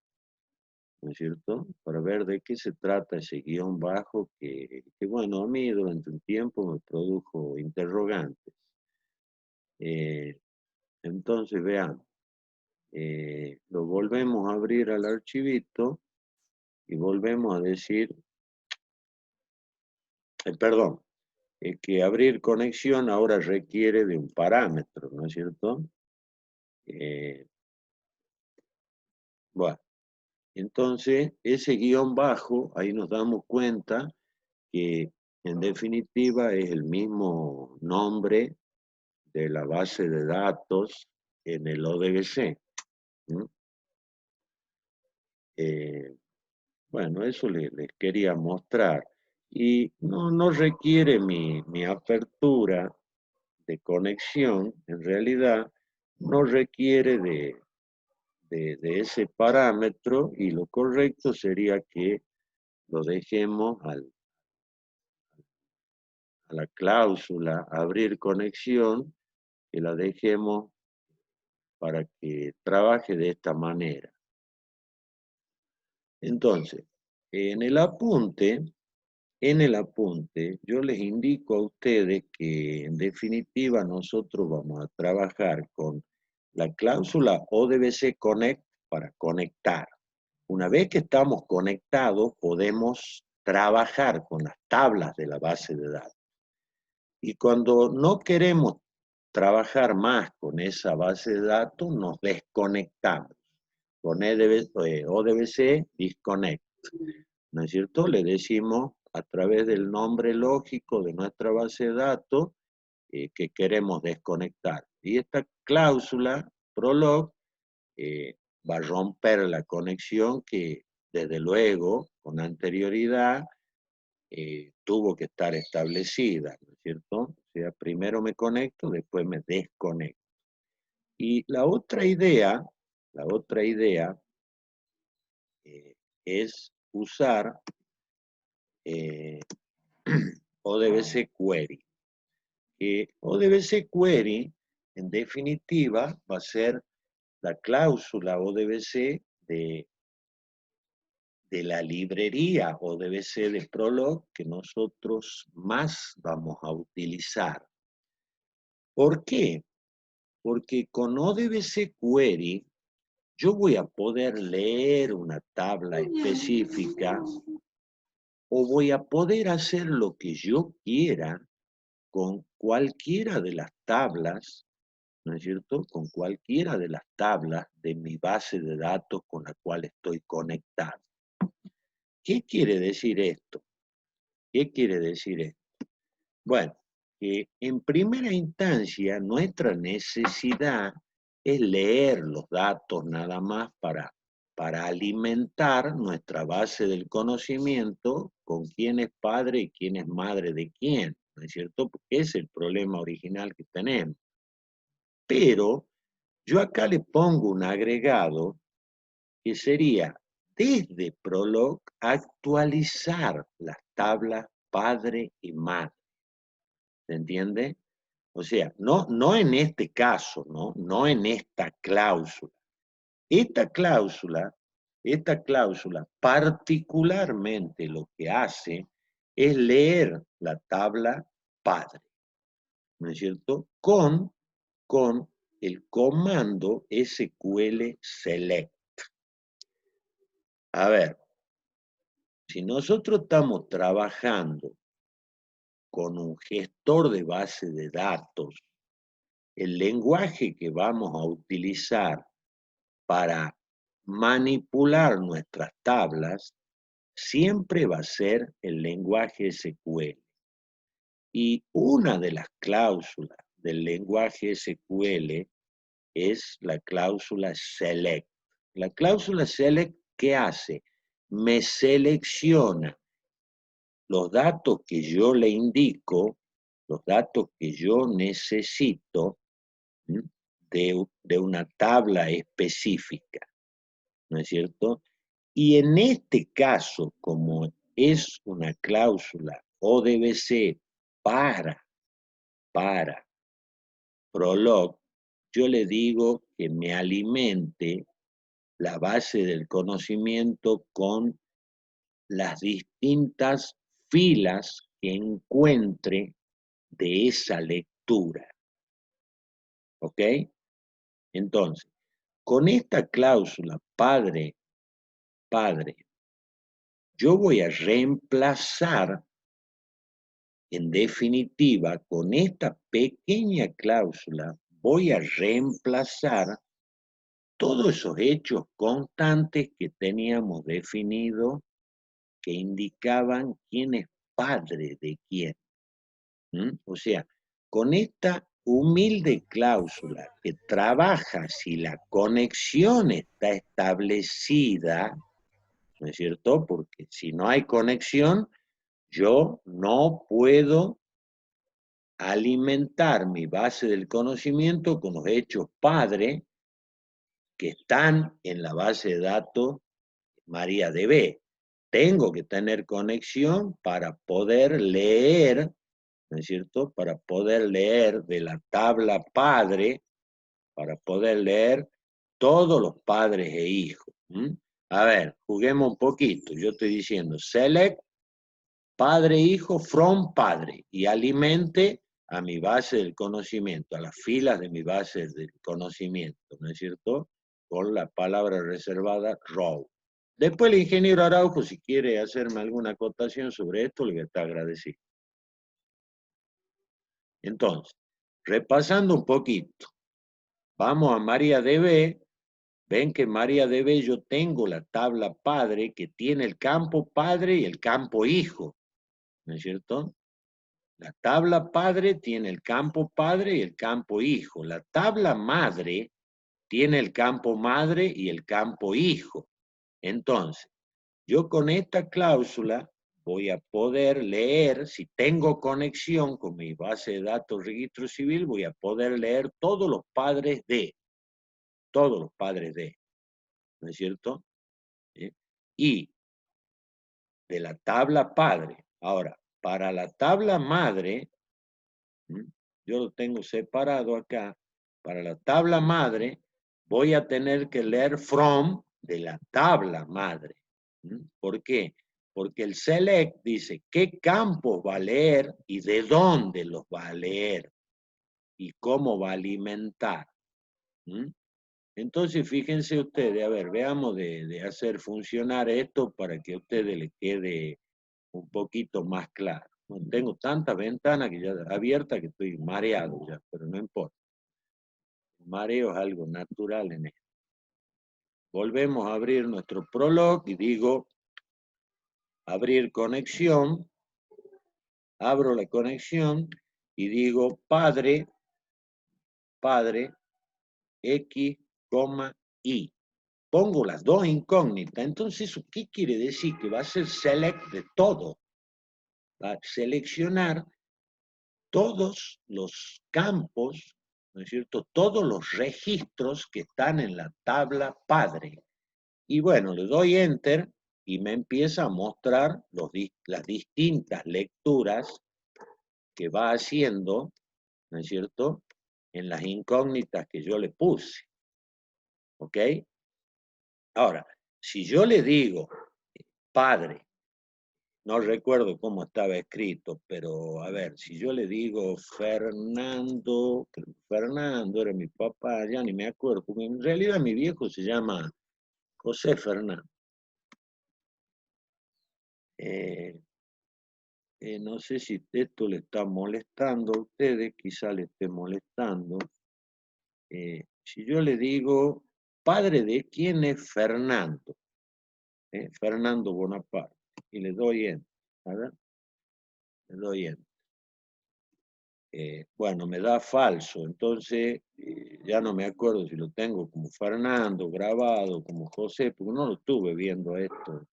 ¿no es cierto? Para ver de qué se trata ese guión bajo que bueno, a mí durante un tiempo me produjo interrogantes. Entonces, vean, lo volvemos a abrir al archivito y volvemos a decir, perdón, que abrir conexión ahora requiere de un parámetro, ¿no es cierto? Bueno, entonces ese guión bajo, ahí nos damos cuenta que en definitiva es el mismo nombre de la base de datos en el ODBC. Bueno, eso les quería mostrar. Y no requiere mi apertura de conexión, en realidad no requiere de ese parámetro y lo correcto sería que lo dejemos a la cláusula abrir conexión, que la dejemos para que trabaje de esta manera. Entonces, en el apunte, yo les indico a ustedes que en definitiva nosotros vamos a trabajar con la cláusula ODBC Connect para conectar. Una vez que estamos conectados, podemos trabajar con las tablas de la base de datos. Y cuando no queremos trabajar más con esa base de datos, nos desconectamos. Con ODBC disconnect, ¿no es cierto? Le decimos a través del nombre lógico de nuestra base de datos que queremos desconectar. Y esta cláusula, prolog, va a romper la conexión que desde luego, con anterioridad, tuvo que estar establecida, ¿no es cierto? O sea, primero me conecto, después me desconecto. Y la otra idea es usar ODBC Query. ODBC Query, en definitiva, va a ser la cláusula ODBC de la librería ODBC de Prolog que nosotros más vamos a utilizar. ¿Por qué? Porque con ODBC Query yo voy a poder leer una tabla específica o voy a poder hacer lo que yo quiera con cualquiera de las tablas, ¿no es cierto? Con cualquiera de las tablas de mi base de datos con la cual estoy conectado. ¿Qué quiere decir esto? ¿Qué quiere decir esto? Bueno, que en primera instancia nuestra necesidad es leer los datos nada más para alimentar nuestra base del conocimiento con quién es padre y quién es madre de quién, ¿no es cierto? Porque es el problema original que tenemos. Pero yo acá le pongo un agregado que sería desde Prolog actualizar las tablas padre y madre. ¿Se entiende? O sea, no en este caso, no en esta cláusula. Esta cláusula, esta cláusula particularmente lo que hace es leer la tabla padre, ¿no es cierto? Con el comando SQL select. A ver, si nosotros estamos trabajando con un gestor de base de datos, el lenguaje que vamos a utilizar para manipular nuestras tablas siempre va a ser el lenguaje SQL. Y una de las cláusulas del lenguaje SQL es la cláusula select. La cláusula select, ¿qué hace? Me selecciona los datos que yo le indico, los datos que yo necesito de una tabla específica, ¿no es cierto? Y en este caso, como es una cláusula ODBC para Prolog, yo le digo que me alimente la base del conocimiento con las distintas filas que encuentre de esa lectura. ¿Ok? Entonces, con esta cláusula padre, yo voy a reemplazar, en definitiva, con esta pequeña cláusula, voy a reemplazar todos esos hechos constantes que teníamos definidos que indicaban quién es padre de quién. O sea, con esta humilde cláusula que trabaja si la conexión está establecida, ¿no es cierto? Porque si no hay conexión, yo no puedo alimentar mi base del conocimiento con los hechos padre que están en la base de datos MariaDB. Tengo que tener conexión para poder leer, ¿no es cierto? Para poder leer de la tabla padre, para poder leer todos los padres e hijos. A ver, juguemos un poquito. Yo estoy diciendo select padre, hijo, from padre, y alimente a mi base del conocimiento, a las filas de mi base del conocimiento, ¿no es cierto? Con la palabra reservada row. Después el ingeniero Araujo, si quiere hacerme alguna acotación sobre esto, le voy a estar agradecido. Entonces, repasando un poquito, vamos a MariaDB. Ven que MariaDB yo tengo la tabla padre que tiene el campo padre y el campo hijo, ¿no es cierto? La tabla padre tiene el campo padre y el campo hijo. La tabla madre tiene el campo madre y el campo hijo. Entonces, yo con esta cláusula voy a poder leer, si tengo conexión con mi base de datos registro civil, voy a poder leer todos los padres de, ¿no es cierto? Y de la tabla padre. Ahora, para la tabla madre, yo lo tengo separado acá. Para la tabla madre, voy a tener que leer from de la tabla madre. ¿Por qué? Porque el select dice qué campos va a leer y de dónde los va a leer y cómo va a alimentar. Entonces, fíjense ustedes, a ver, veamos de hacer funcionar esto para que a ustedes les quede un poquito más claro. No tengo tantas ventanas que ya abiertas que estoy mareado ya, pero no importa. El mareo es algo natural en esto. Volvemos a abrir nuestro Prolog y digo, abrir conexión, abro la conexión y digo, padre, X, Y. Pongo las dos incógnitas. Entonces, ¿eso qué quiere decir? Que va a ser select de todo. Va a seleccionar todos los campos, ¿no es cierto? Todos los registros que están en la tabla padre. Y bueno, le doy enter y me empieza a mostrar las distintas lecturas que va haciendo, ¿no es cierto? En las incógnitas que yo le puse. ¿Ok? Ahora, si yo le digo, padre, no recuerdo cómo estaba escrito, pero a ver, si yo le digo Fernando, Fernando era mi papá, ya ni me acuerdo, porque en realidad mi viejo se llama José Fernando. No sé si esto le está molestando a ustedes, quizá le esté molestando. Si yo le digo, padre de quién es Fernando, Fernando Bonaparte, y le doy en, a ver, le doy en. Bueno, me da falso, entonces ya no me acuerdo si lo tengo como Fernando grabado, como José, porque no lo estuve viendo esto.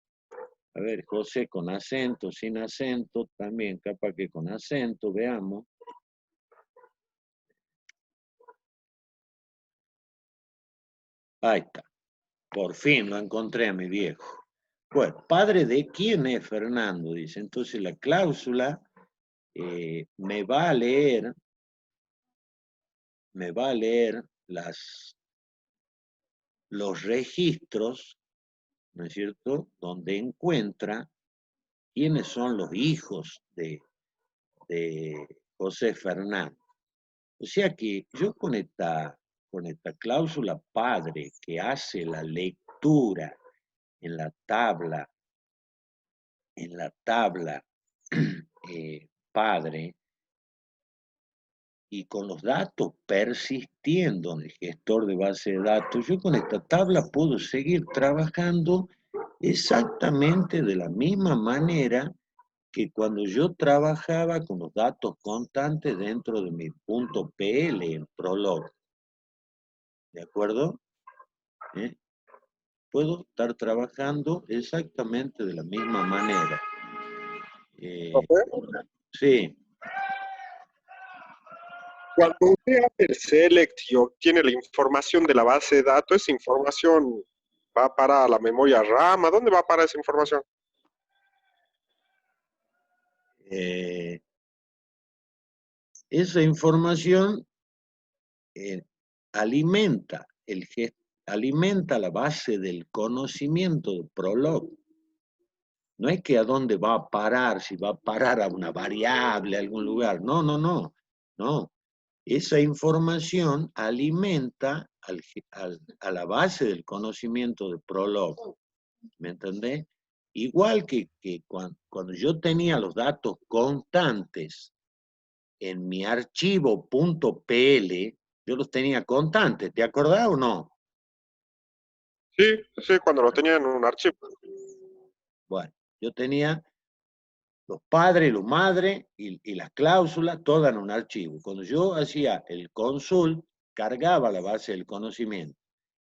A ver, José con acento, sin acento, también capaz que con acento, veamos. Ahí está, por fin lo encontré a mi viejo. Bueno, padre de quién es Fernando, dice. Entonces la cláusula me va a leer los registros, ¿no es cierto?, donde encuentra quiénes son los hijos de José Fernández. O sea que yo con esta cláusula padre que hace la lectura en la tabla padre, y con los datos persistiendo en el gestor de base de datos, yo con esta tabla puedo seguir trabajando exactamente de la misma manera que cuando yo trabajaba con los datos constantes dentro de mi punto PL en Prolog. ¿De acuerdo? Puedo estar trabajando exactamente de la misma manera. ¿Profe? Sí. Cuando usted hace el select y obtiene la información de la base de datos, esa información va para la memoria RAM. ¿A dónde va para esa información? Esa información alimenta alimenta la base del conocimiento de Prolog. No es que a dónde va a parar, si va a parar a una variable, a algún lugar. No, no, no. No. Esa información alimenta a la base del conocimiento de Prolog. ¿Me entendés? Igual que cuando yo tenía los datos constantes en mi archivo .pl, yo los tenía constantes, ¿te acordás o no? Sí, sí, cuando lo tenía en un archivo. Bueno, yo tenía los padres, los madres y las cláusulas, todas en un archivo. Cuando yo hacía el consult, cargaba la base del conocimiento.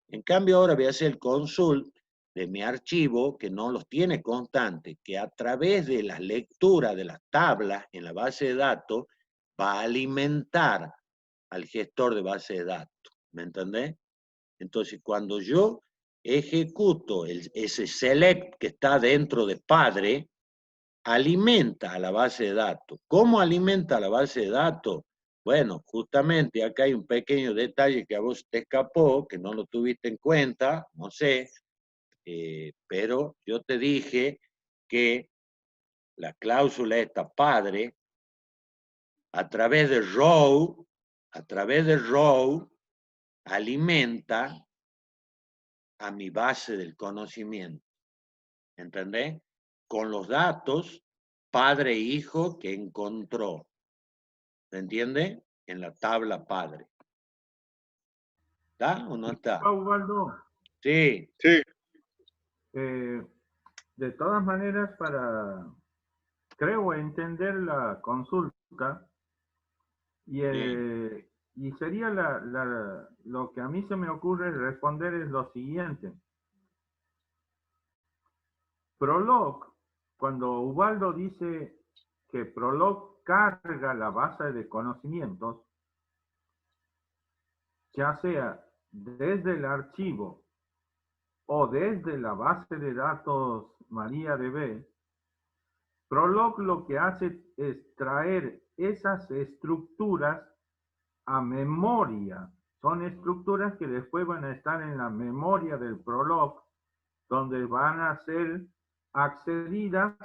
En cambio, ahora voy a hacer el consult de mi archivo, que no los tiene constantes, que a través de la lectura de las tablas en la base de datos, va a alimentar al gestor de base de datos. ¿Me entendés? Entonces, cuando yo ejecuto ese select que está dentro de padre, alimenta a la base de datos. ¿Cómo alimenta a la base de datos? Bueno, justamente acá hay un pequeño detalle que a vos te escapó, que no lo tuviste en cuenta, no sé, pero yo te dije que la cláusula esta padre, a través de row, alimenta a mi base del conocimiento. ¿Entendés? Con los datos padre e hijo que encontró. ¿Se entiende? En la tabla padre. ¿Está o no está? Ubaldo, Sí. Sí, de todas maneras, creo entender la consulta Sí. y sería lo que a mí se me ocurre responder es lo siguiente. Prolog, cuando Ubaldo dice que Prolog carga la base de conocimientos, ya sea desde el archivo o desde la base de datos MariaDB, Prolog lo que hace es traer esas estructuras a memoria. Son estructuras que después van a estar en la memoria del Prolog, donde van a ser accedidas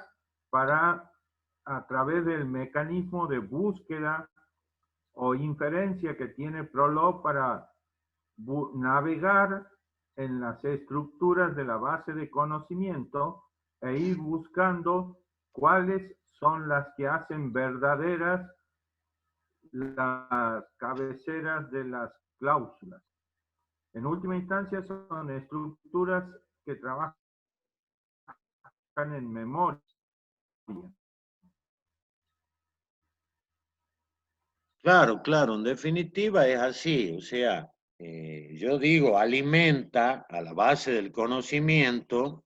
para, a través del mecanismo de búsqueda o inferencia que tiene Prolog para navegar en las estructuras de la base de conocimiento e ir buscando cuáles son las que hacen verdaderas las cabeceras de las cláusulas. En última instancia son estructuras que trabajan en memoria. Claro, claro, en definitiva es así, o sea, yo digo, alimenta a la base del conocimiento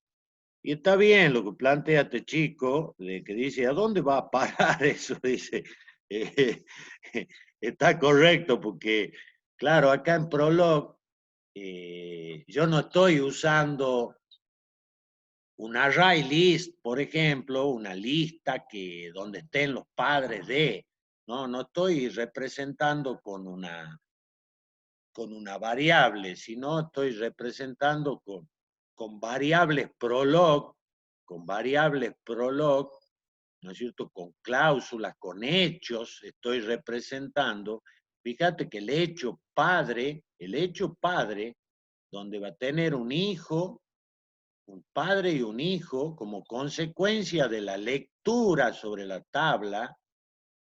y está bien lo que plantea este chico, de que dice, ¿a dónde va a parar eso? Dice, eh, está correcto porque, claro, acá en Prolog yo no estoy usando un array list, por ejemplo, una lista que donde estén los padres de, no estoy representando con una variable, sino estoy representando con variables prolog, ¿no es cierto? Con cláusulas, con hechos, estoy representando. Fíjate que el hecho padre, donde va a tener un hijo, un padre y un hijo, como consecuencia de la lectura sobre la tabla,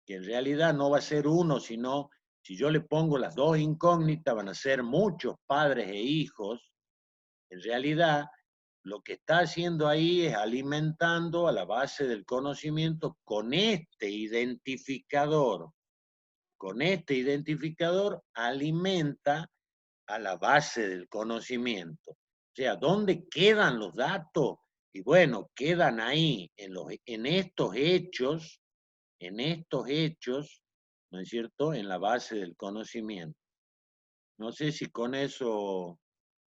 que en realidad no va a ser uno, sino si yo le pongo las dos incógnitas, van a ser muchos padres e hijos. En realidad, lo que está haciendo ahí es alimentando a la base del conocimiento con este identificador. Con este identificador alimenta a la base del conocimiento. O sea, ¿dónde quedan los datos? Y bueno, quedan ahí en estos hechos, ¿no es cierto?, en la base del conocimiento. No sé si con eso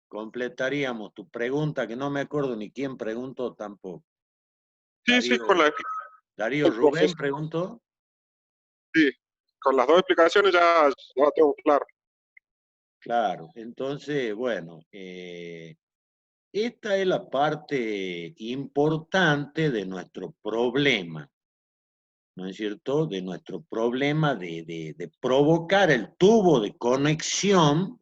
completaríamos tu pregunta, que no me acuerdo ni quién preguntó tampoco. sí, sí, Darío el Rubén proceso, preguntó. sí, con las dos explicaciones ya tengo claro. Claro, entonces, bueno, esta es la parte importante de nuestro problema, ¿no es cierto? De nuestro problema de provocar el tubo de conexión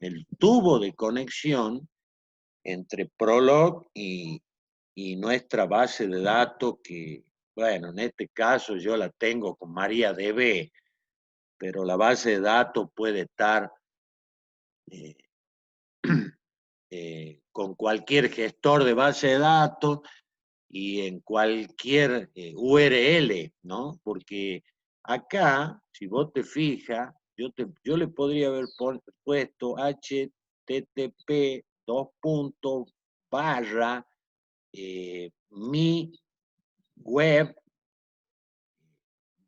entre Prolog y nuestra base de datos que, bueno, en este caso yo la tengo con MariaDB, pero la base de datos puede estar eh, con cualquier gestor de base de datos y en cualquier URL, ¿no? Porque acá, si vos te fijas, yo le podría haber puesto http dos puntos barra mi web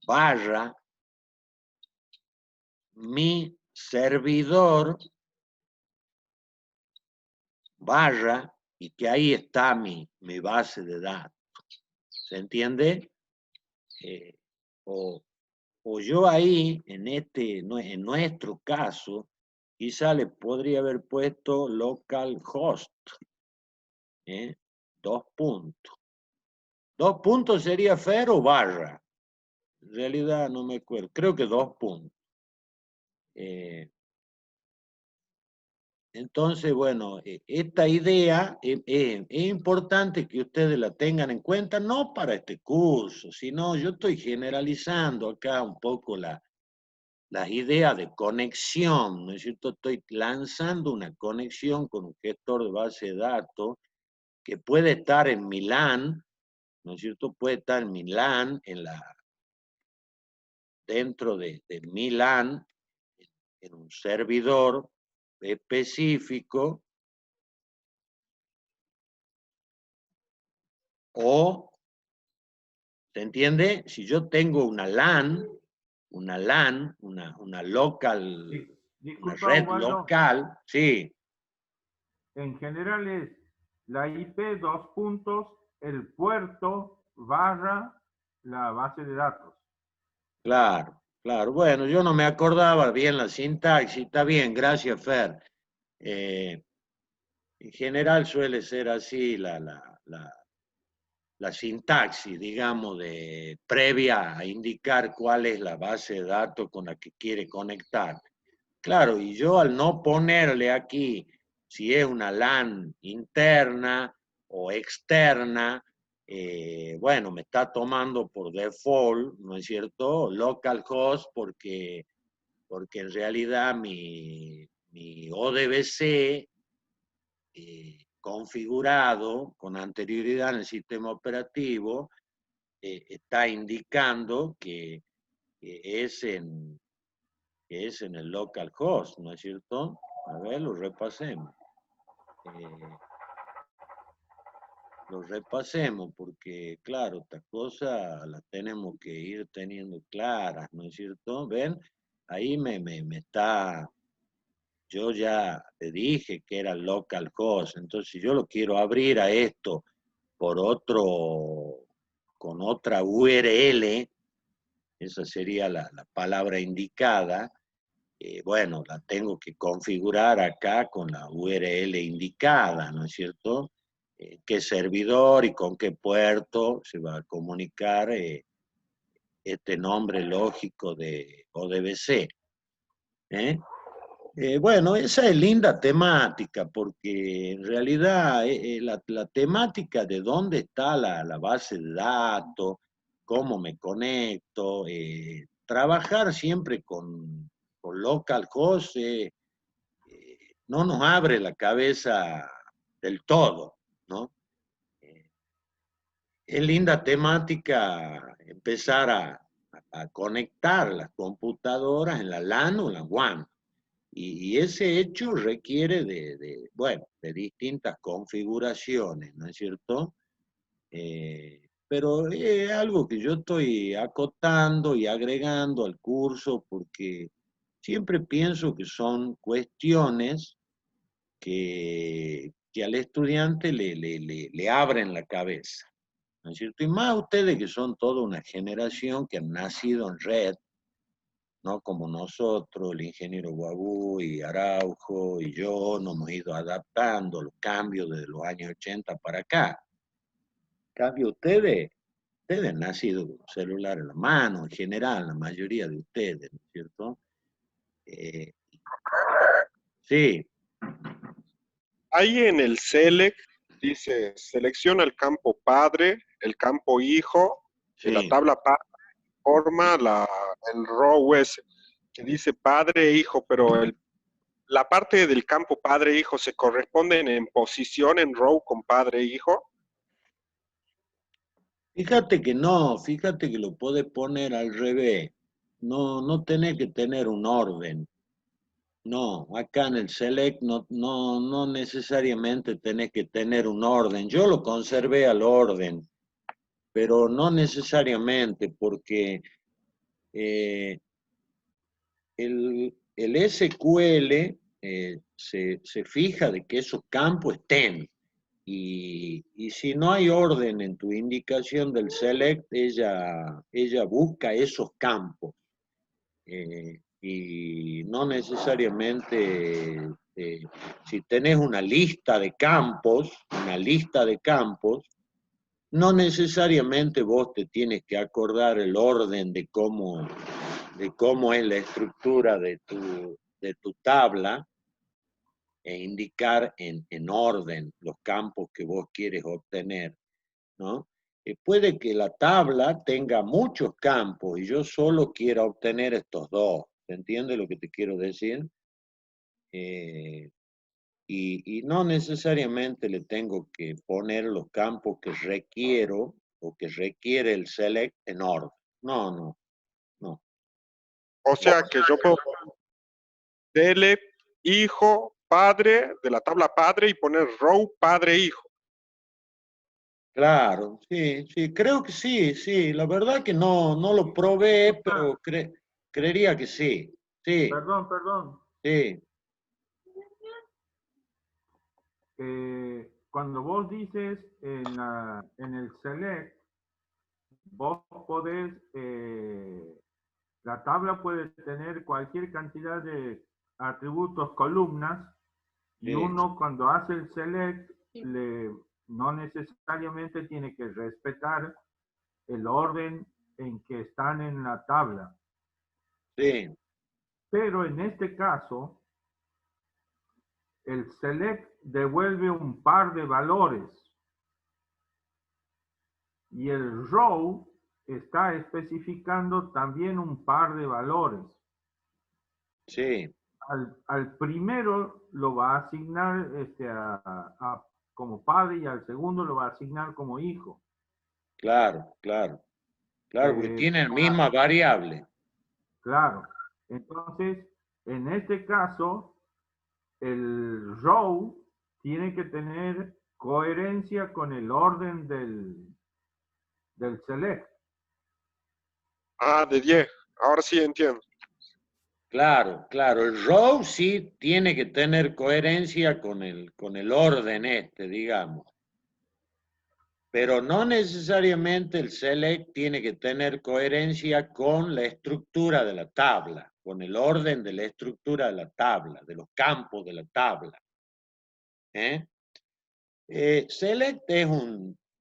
barra mi servidor barra y que ahí está mi base de datos. ¿Se entiende? Eh, o, o yo ahí, en nuestro caso, quizá le podría haber puesto localhost, ¿eh? Dos puntos. Dos puntos sería fer o barra. En realidad no me acuerdo. Creo que dos puntos. Entonces, bueno, esta idea es importante que ustedes la tengan en cuenta, no para este curso, sino yo estoy generalizando acá un poco las ideas de conexión, ¿no es cierto? Estoy lanzando una conexión con un gestor de base de datos que puede estar en Milán, ¿no es cierto? Puede estar en Milán, dentro de Milán, en un servidor específico, o, ¿se entiende? Si yo tengo una LAN, una local, una Disculpa, red Ubaldo. local, sí, En general es la IP, dos puntos, el puerto, barra, la base de datos. claro, claro. Bueno, yo no me acordaba bien la sintaxis, está bien, gracias, Fer. En general suele ser así la sintaxis, digamos, previa a indicar cuál es la base de datos con la que quiere conectar. Claro, y yo al no ponerle aquí si es una LAN interna o externa, bueno, me está tomando por default, ¿no es cierto? Localhost, porque en realidad mi ODBC configurado con anterioridad en el sistema operativo está indicando que es en el localhost, ¿no es cierto? A ver, lo repasemos, porque claro, estas cosas las tenemos que ir teniendo claras, ¿no es cierto? ¿Ven? Ahí me está, yo ya te dije que era localhost, entonces si yo lo quiero abrir a esto por con otra URL, esa sería la palabra indicada, bueno, la tengo que configurar acá con la URL indicada, ¿no es cierto? Qué servidor y con qué puerto se va a comunicar este nombre lógico de ODBC. Bueno, esa es linda temática, porque en realidad la temática de dónde está la base de datos, cómo me conecto, trabajar siempre con localhost no nos abre la cabeza del todo, ¿no? Eh, es linda temática empezar a conectar las computadoras en la LAN o la WAN. Y ese hecho requiere bueno, de distintas configuraciones, ¿no es cierto? Pero es algo que yo estoy acotando y agregando al curso porque siempre pienso que son cuestiones que al estudiante le abren la cabeza, ¿no es cierto? Y más ustedes que son toda una generación que han nacido en red, ¿no? Como nosotros, el ingeniero Guabú y Araujo y yo, nos hemos ido adaptando a los cambios desde los años 80 para acá. En cambio, ustedes han nacido con un celular en la mano, en general, la mayoría de ustedes, ¿no es cierto? Eh, sí, Ahí en el select dice, selecciona el campo padre, el campo hijo, y la sí. tabla padre forma el row ese, que dice padre e hijo, pero la parte del campo padre e hijo se corresponden en posición en row con padre e hijo. Fíjate que no, fíjate que lo puedes poner al revés. No, no tenés que tener un orden. No, acá en el Select no necesariamente tenés que tener un orden. Yo lo conservé al orden, pero no necesariamente porque eh, el SQL se fija de que esos campos estén. Y si no hay orden en tu indicación del select, ella busca esos campos. Y no necesariamente, si tenés una lista de campos, no necesariamente vos te tienes que acordar el orden de cómo es la estructura de tu tabla, e indicar en orden los campos que vos quieres obtener, ¿no? Puede que la tabla tenga muchos campos y yo solo quiera obtener estos dos. ¿Se entiende lo que te quiero decir? Y no necesariamente le tengo que poner los campos que requiero o que requiere el select en orden. No, no, no. O sea que yo puedo dele hijo, padre, de la tabla padre y poner row, padre, hijo. Claro, sí, sí, creo que sí, sí. La verdad que no lo probé, pero creería que sí. Sí, Perdón. sí, Cuando vos dices en el select, vos podés, la tabla puede tener cualquier cantidad de atributos, columnas, y sí, uno cuando hace el select, no necesariamente tiene que respetar el orden en que están en la tabla. sí, Pero en este caso, el select devuelve un par de valores y el row está especificando también un par de valores. sí, Al primero lo va a asignar como padre y al segundo lo va a asignar como hijo. claro, claro, claro, porque Eh, tienen misma variable. claro. Entonces, en este caso, el row tiene que tener coherencia con el orden del select. Ah, de 10. Ahora sí entiendo. Claro, claro, el row sí tiene que tener coherencia con el orden digamos. Pero no necesariamente el select tiene que tener coherencia con la estructura de la tabla, con el orden de la estructura de la tabla, de los campos de la tabla. Select es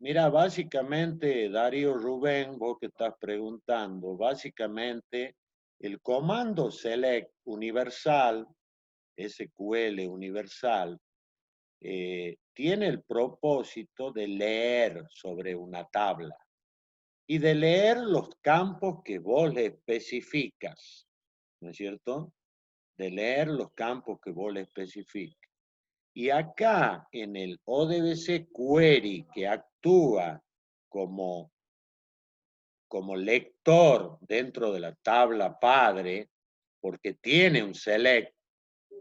mira, básicamente, Darío Rubén, vos que estás preguntando, básicamente el comando select universal, SQL universal, tiene el propósito de leer sobre una tabla y de leer los campos que vos le especificas, ¿no es cierto? De leer los campos que vos le especificas. Y acá en el ODBC Query, que actúa como, como lector dentro de la tabla padre, porque tiene un select,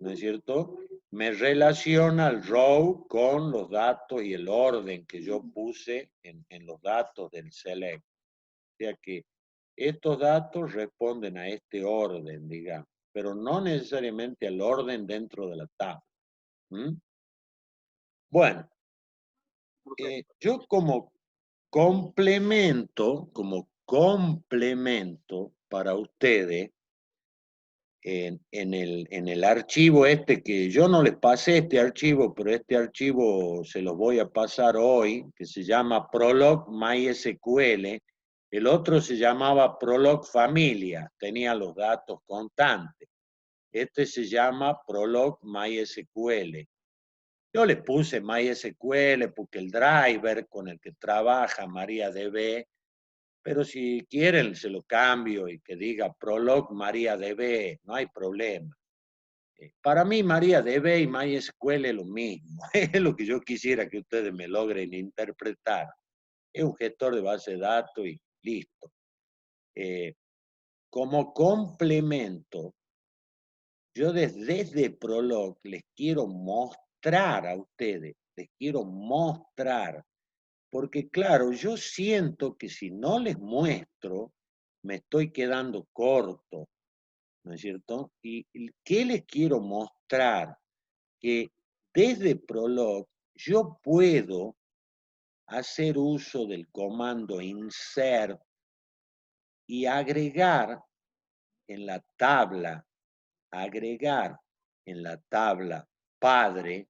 ¿no es cierto? Me relaciona el row con los datos y el orden que yo puse en los datos del select. O sea que estos datos responden a este orden, digamos, pero no necesariamente al orden dentro de la tabla. ¿Mm? Bueno, yo como complemento para ustedes, en el archivo este, que yo no les pasé este archivo, pero este archivo se los voy a pasar hoy, que se llama Prolog MySQL. El otro se llamaba Prolog Familia, tenía los datos constantes. Este se llama Prolog MySQL. Yo le puse MySQL porque el driver con el que trabaja MariaDB, pero si quieren se lo cambio y que diga Prolog MariaDB, no hay problema. Para mí MariaDB y MySQL es lo mismo, es lo que yo quisiera que ustedes me logren interpretar. Es un gestor de base de datos y listo. Como complemento, yo desde Prolog les quiero mostrar a ustedes, les quiero mostrar, porque claro, yo siento que si no les muestro, me estoy quedando corto, ¿no es cierto? ¿Y qué les quiero mostrar? Que desde Prolog yo puedo hacer uso del comando insert y agregar en la tabla, agregar en la tabla padre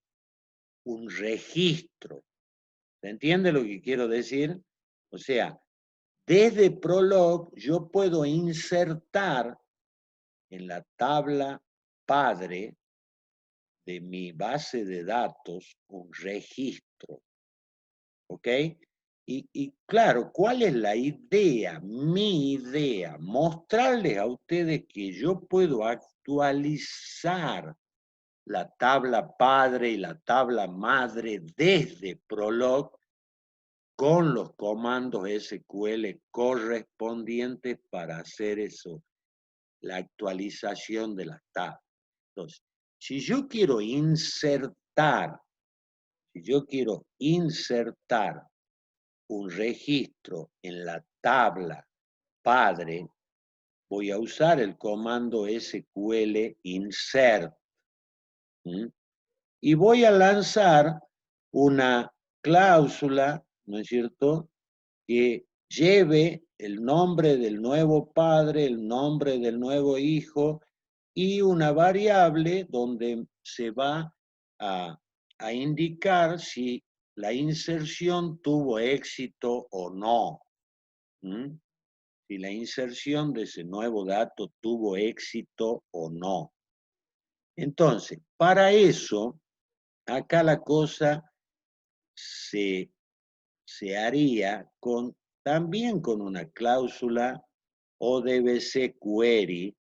un registro. ¿Se entiende lo que quiero decir? O sea, desde Prolog yo puedo insertar en la tabla padre de mi base de datos un registro, ¿ok? Y claro, ¿cuál es la idea? Mi idea, mostrarles a ustedes que yo puedo actualizar la tabla padre y la tabla madre desde Prolog con los comandos SQL correspondientes para hacer eso, la actualización de las tablas. Entonces, si yo quiero insertar un registro en la tabla padre, voy a usar el comando SQL insert. Y voy a lanzar una cláusula, ¿no es cierto?, que lleve el nombre del nuevo padre, el nombre del nuevo hijo y una variable donde se va a indicar si la inserción tuvo éxito o no. ¿Mm? Si la inserción de ese nuevo dato tuvo éxito o no. Entonces, para eso, acá la cosa se haría también con una cláusula ODBC query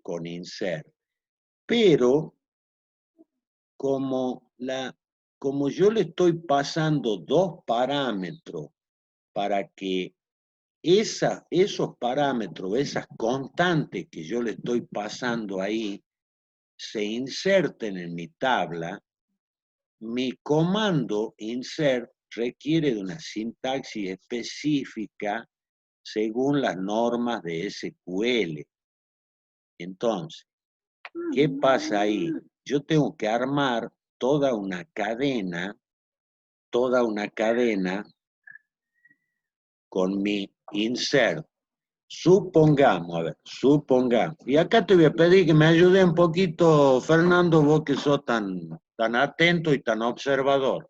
con insert. Pero como yo le estoy pasando dos parámetros para que esos parámetros, esas constantes que yo le estoy pasando ahí, se inserten en mi tabla, mi comando insert requiere de una sintaxis específica según las normas de SQL. Entonces, ¿qué pasa ahí? Yo tengo que armar toda una cadena con mi insert. Supongamos, y acá te voy a pedir que me ayude un poquito, Fernando, vos que sos tan atento y tan observador.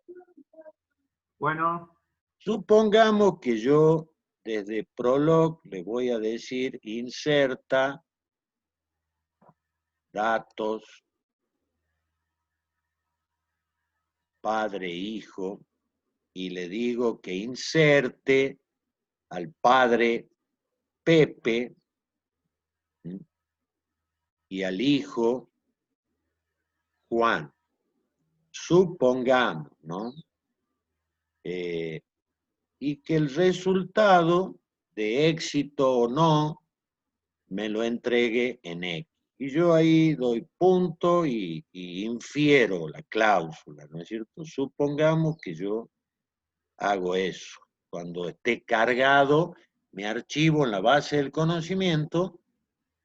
Bueno. Supongamos que yo desde Prolog le voy a decir inserta datos padre hijo y le digo que inserte al padre Pepe y al hijo Juan. Supongamos, ¿no? Y que el resultado de éxito o no me lo entregue en X. Y yo ahí doy punto y infiero la cláusula, ¿no es cierto? Supongamos que yo hago eso. Cuando esté cargado mi archivo en la base del conocimiento,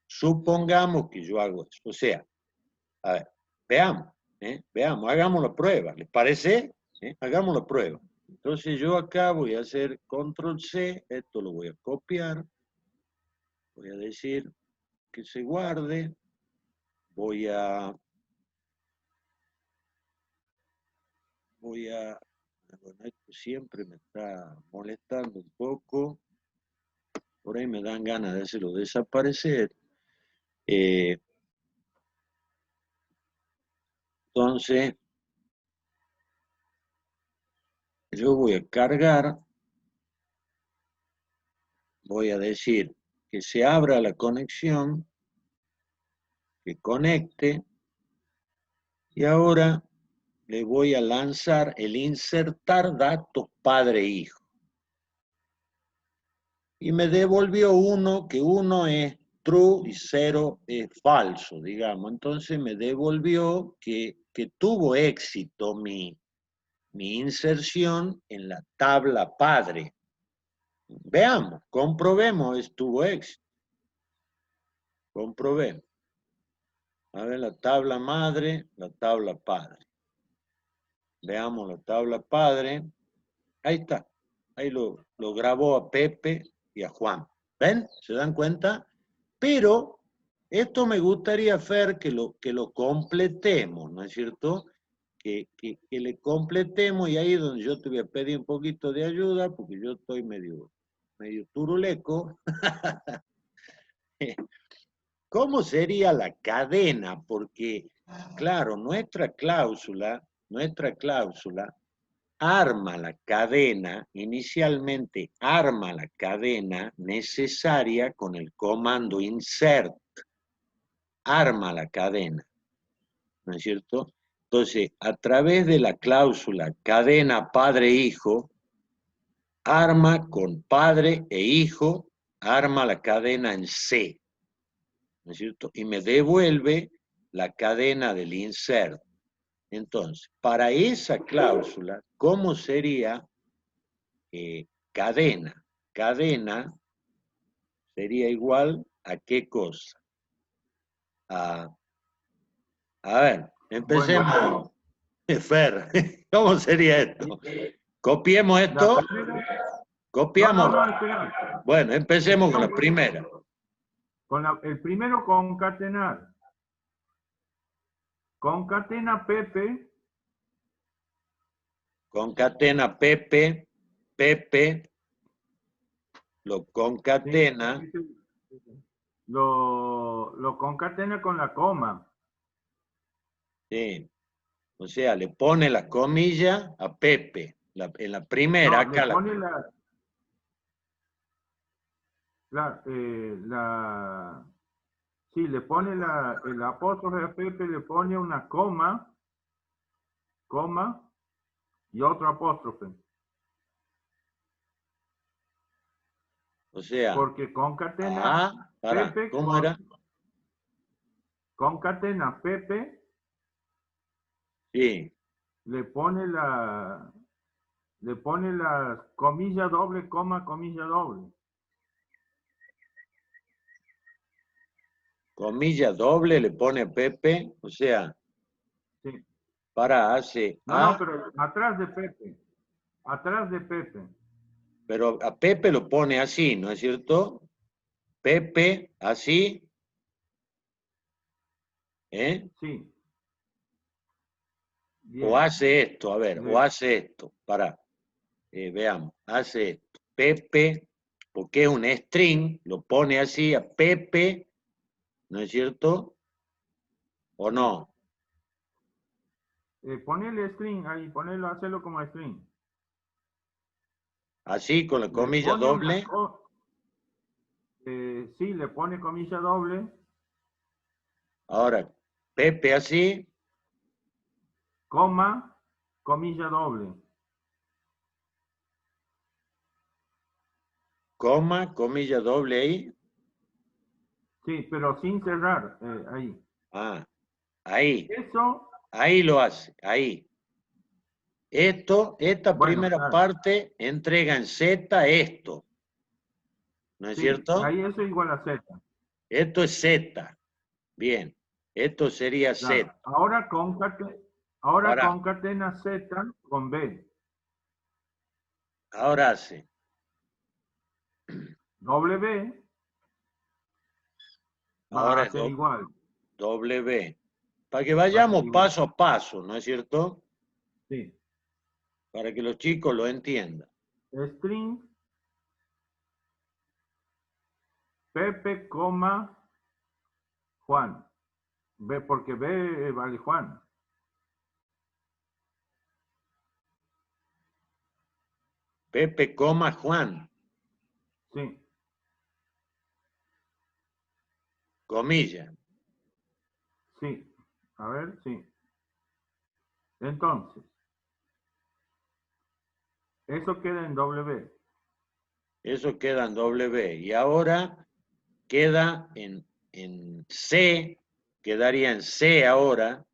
supongamos que yo hago eso. O sea, a ver, veamos, hagamos la prueba. ¿Les parece? Hagamos la prueba. Entonces yo acá voy a hacer control C, esto lo voy a copiar, voy a decir que se guarde, voy a, bueno, esto siempre me está molestando un poco, por ahí me dan ganas de hacerlo desaparecer. Entonces, yo voy a cargar, voy a decir que se abra la conexión, que conecte, y ahora le voy a lanzar el insertar datos padre-hijo. Y me devolvió uno, que uno es true y 0 es falso, digamos. Entonces me devolvió que tuvo éxito mi inserción en la tabla padre. Veamos, comprobemos, estuvo éxito. Comprobemos. A ver la tabla madre, la tabla padre. Veamos la tabla padre. Ahí está. Ahí lo grabó a Pepe y a Juan. ¿Ven? ¿Se dan cuenta? Pero esto me gustaría, Fer, que lo completemos, ¿no es cierto? Que le completemos y ahí es donde yo te voy a pedir un poquito de ayuda porque yo estoy medio turuleco. ¿Cómo sería la cadena? Porque claro, nuestra cláusula arma la cadena, inicialmente arma la cadena necesaria con el comando insert, arma la cadena, ¿no es cierto? Entonces, a través de la cláusula cadena padre-hijo, arma con padre e hijo, arma la cadena en C, ¿no es cierto? Y me devuelve la cadena del insert. Entonces, para esa cláusula, ¿cómo sería cadena? Cadena sería igual a qué cosa? A ver, empecemos. Bueno, Fer, ¿cómo sería esto? Copiemos la esto, primera, copiamos. no, espera. Bueno, empecemos con la primera. El primero concatenar. Concatena Pepe, Concatena Pepe, Pepe, lo sí, concatena, lo concatena con la coma. sí. O sea, le pone la comilla a Pepe. En la primera, No, le acá pone sí, le pone el apóstrofe a Pepe, le pone una coma y otro apóstrofe. o sea, Porque concatena Pepe ¿cómo era? concatena Pepe, Sí, le pone la comilla doble, coma, comilla doble. comilla doble le pone a Pepe, o sea, Sí. hace No, pero atrás de Pepe. Atrás de Pepe. pero a Pepe lo pone así, ¿no es cierto? Pepe, así, ¿eh? Sí. O Bien. hace esto, a ver, o hace esto, veamos, hace esto. Pepe, porque es un string, lo pone así a Pepe, ¿no es cierto? ¿O Sí. no? Ponele string ahí, hacerlo como string. Así, con la Le comilla pone doble. sí, le pone comilla doble, Ahora, Pepe así, coma, comilla doble. coma, comilla doble ahí. Sí, pero sin cerrar, ahí. Ah, ahí, Eso, ahí lo hace, ahí. Esta bueno, primera claro. parte entrega en Z esto, ¿no es Sí, cierto? ahí eso igual a Z. Esto es Z, bien. Esto sería Z. Claro. Ahora Para, concatena Z con B. ahora hace W va ahora a es ser igual. W. Para que Va a ser vayamos igual. paso a paso, ¿no es cierto? Sí. Para que los chicos lo entiendan. String Pepe, Juan. B, porque B vale Juan. Pepe, Juan, Sí. comilla. Sí. A ver, sí. Entonces, eso queda en W. Eso queda en W. Y ahora queda en C, quedaría en C ahora,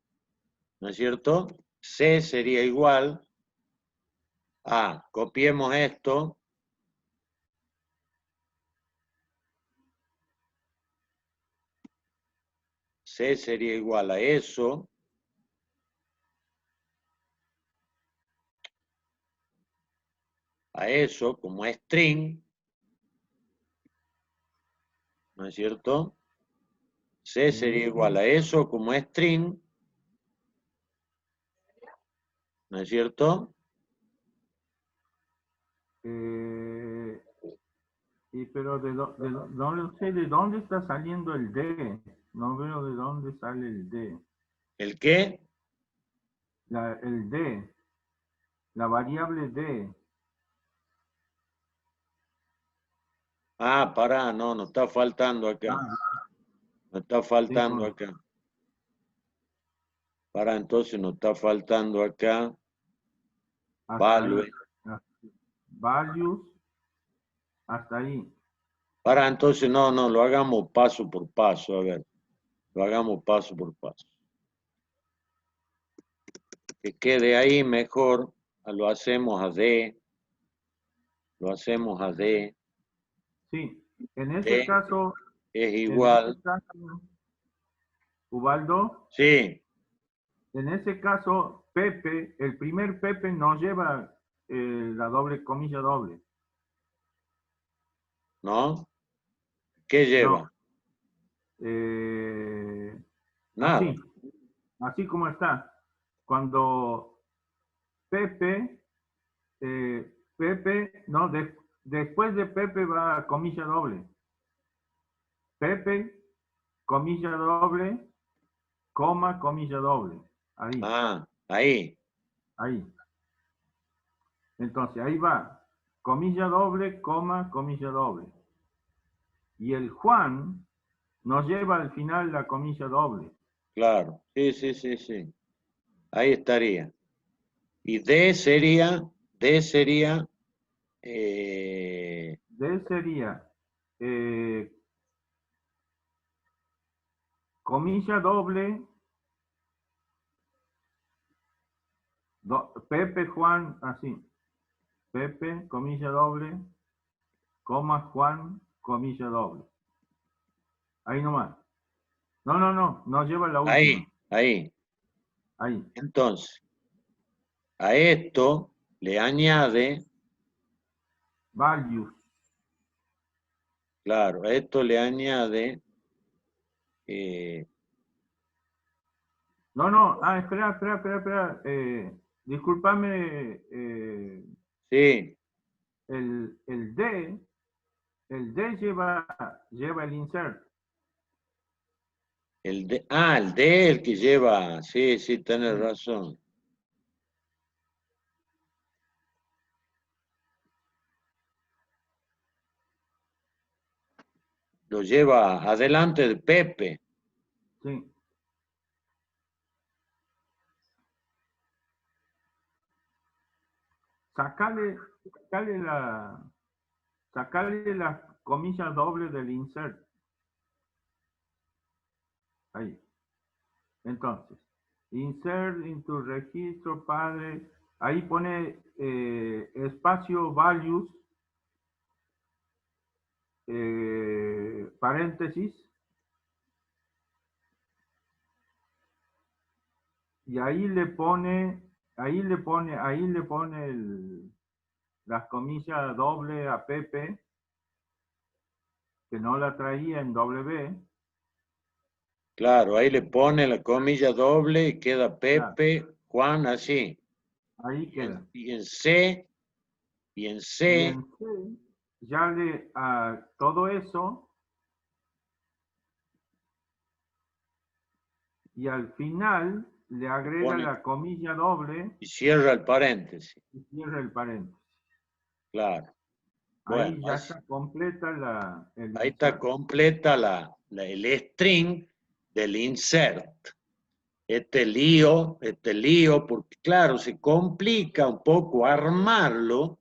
¿no es cierto? C sería igual a, copiemos esto, C sería igual a eso como string, ¿no es cierto? C sería igual a eso como string, ¿no es cierto? Pero no sé de dónde está saliendo el D. No veo de dónde sale el D. ¿El qué? El D, la variable D. Ah, pará, no, nos está faltando acá. Ah, Nos está sí, faltando acá. Pará, entonces nos está faltando acá. hasta ahí. Value. Values, hasta ahí. Pará, entonces no, lo hagamos paso por paso, a ver. Lo hagamos paso por paso. Que quede ahí mejor. Lo hacemos a D. Lo hacemos a D. Sí, en ese D caso, es en ese igual. caso, Ubaldo, Sí, en ese caso, Pepe, el primer Pepe no lleva la doble comilla doble. ¿no? ¿Qué No. lleva? Nada. Así, así como está. Cuando Pepe, Pepe, no, después de Pepe va comilla doble. Pepe, comilla doble, coma, comilla doble. Ahí, Ah, ahí. ahí. Entonces, ahí va. Comilla doble, coma, comilla doble. Y el Juan nos lleva al final la comilla doble. Claro. Sí, sí, sí, sí. Ahí estaría. Y D sería, D sería comilla doble, Pepe, Juan, así. Pepe, comilla doble, coma, Juan, comilla doble. Ahí nomás. No lleva la última. ahí. Ahí. Entonces, a esto le añade, Values. claro, a esto le añade, Espera. Discúlpame, sí, el D lleva el insert. el D, el que lleva, sí, sí, tenés razón. Lo lleva adelante de Pepe. Sí. Sacale la comilla doble del insert. Ahí. Entonces, insert into registro padre. Ahí pone espacio values, paréntesis. Y ahí le pone las comillas doble a Pepe, que no la traía en W. Claro, ahí le pone la comilla doble y queda Claro, Pepe, Juan, así. ahí queda. Y en C, Y en C, ya a todo eso, y al final le agrega pone la comilla doble y cierra el paréntesis. y cierra el paréntesis. Claro. Bueno, Ahí ya está completa el ahí está insert. completa el string del insert. Este lío, porque claro, se complica un poco armarlo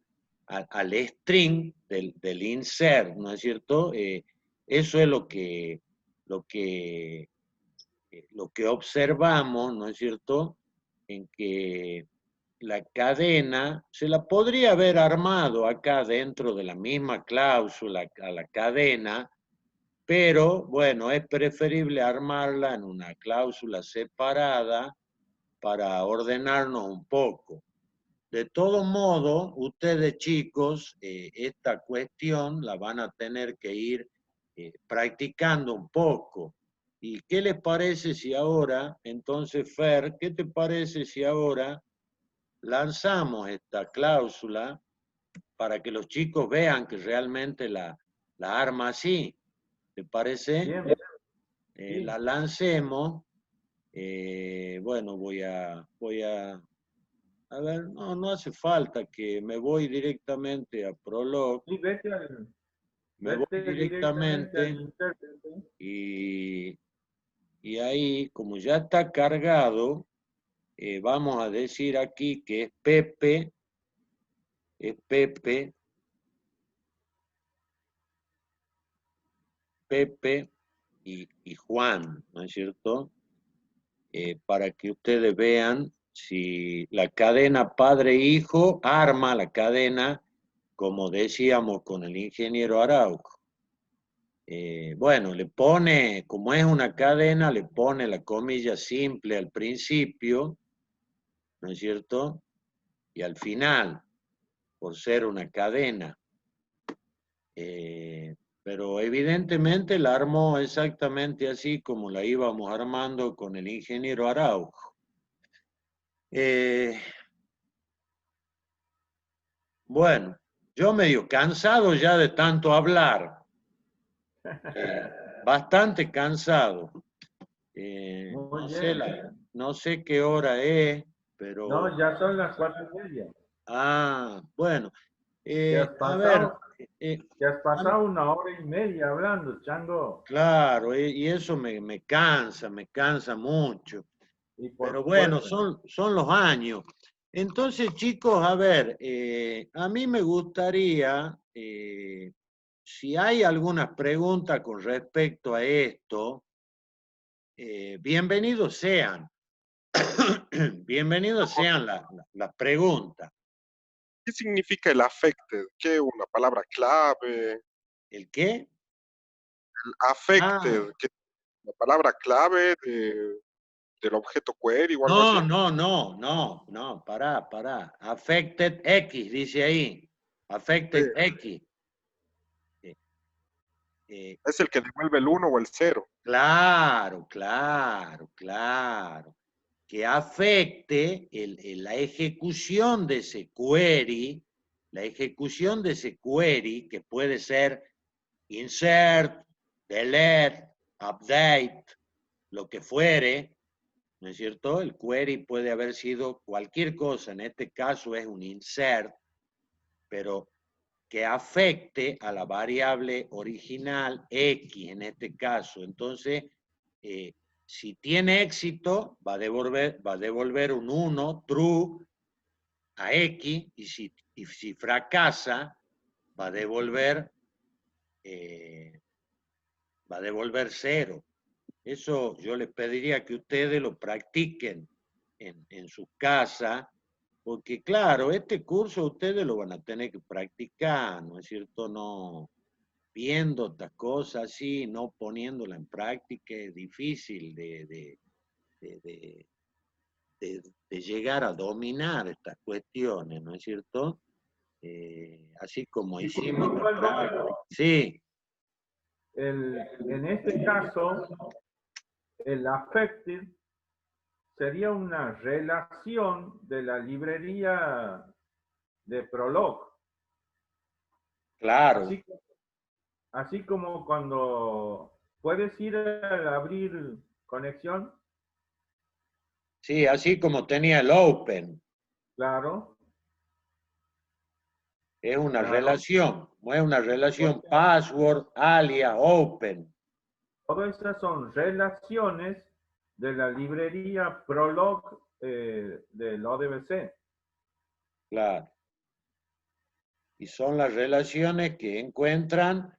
al string del insert, ¿no es cierto? Eso es lo que, lo que observamos, ¿no es cierto? En que la cadena se la podría haber armado acá dentro de la misma cláusula a la cadena, pero bueno, es preferible armarla en una cláusula separada para ordenarnos un poco. De todo modo, ustedes chicos, esta cuestión la van a tener que ir practicando un poco. ¿Y qué les parece si ahora, entonces Fer, qué te parece si ahora lanzamos esta cláusula para que los chicos vean que realmente la arma así? ¿Te parece? Bien, sí. La lancemos Bueno, a ver, no hace falta que me voy directamente a Prolog, Sí, me voy vete directamente al directamente intérprete. y, y ahí, como ya está cargado, vamos a decir aquí que es Pepe y Juan, ¿no es cierto? Para que ustedes vean si la cadena padre-hijo arma la cadena, como decíamos con el ingeniero Araujo. Bueno, le pone, como es una cadena, le pone la comilla simple al principio, ¿no es cierto? Y al final, por ser una cadena. Pero evidentemente la armó exactamente así como la íbamos armando con el ingeniero Araujo. Bueno, yo medio cansado ya de tanto hablar, bastante cansado. Muy No sé, bien. no sé qué hora es, pero... No, ya son las 4:30. Ah, bueno, Ya has a ver, pasado, eh, ya has a mí- pasado 1 hora y media hablando, Chango. claro, y eso me cansa mucho. Y por Pero bueno, supuesto. son los años. Entonces, chicos, a ver, a mí me gustaría, si hay alguna pregunta con respecto a esto, bienvenidos sean. Bienvenidos sean las preguntas. ¿Qué significa el affected? ¿Qué una palabra clave? ¿El qué? El Ah, affected, ¿qué es una palabra clave del objeto query o algo así? no, pará. Affected X, dice ahí. Sí, Affected X. Eh, eh, es el que devuelve el 1 o el 0. Claro. Que afecte la ejecución de ese query, que puede ser insert, delete, update, lo que fuere, ¿no es cierto? El query puede haber sido cualquier cosa, en este caso es un insert, pero que afecte a la variable original X en este caso. Entonces, eh, si tiene éxito, va a devolver un 1, true, a X, y si fracasa, va a devolver, eh, va a devolver 0. Eso yo les pediría que ustedes lo practiquen en su casa, porque claro, este curso ustedes lo van a tener que practicar, ¿no es cierto? No, viendo estas cosas así, no poniéndola en práctica, es difícil de, de- de llegar a dominar estas cuestiones, ¿no es cierto? Así como hicimos la Igual, práctica. doctor, Sí, en este caso, el affected sería una relación de la librería de Prolog. claro. Así, así como cuando puedes ir a abrir conexión, Sí, así como tenía el Open. claro, Es claro. una relación password, alias, Open. Todas estas son relaciones de la librería Prolog del ODBC. Claro. Y son las relaciones que encuentran,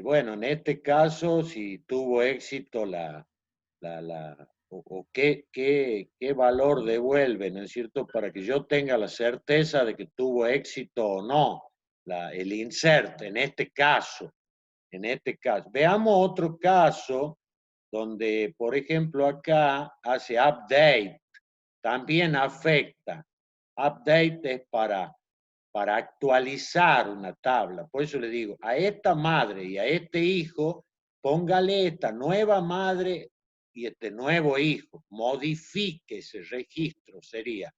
bueno, en este caso, si tuvo éxito o qué valor devuelve, ¿no es cierto? Para que yo tenga la certeza de que tuvo éxito o no, el insert, en este caso. Veamos otro caso donde, por ejemplo, acá hace update, también afecta. Update es para actualizar una tabla. Por eso le digo, a esta madre y a este hijo, póngale esta nueva madre y este nuevo hijo. Modifique ese registro, sería,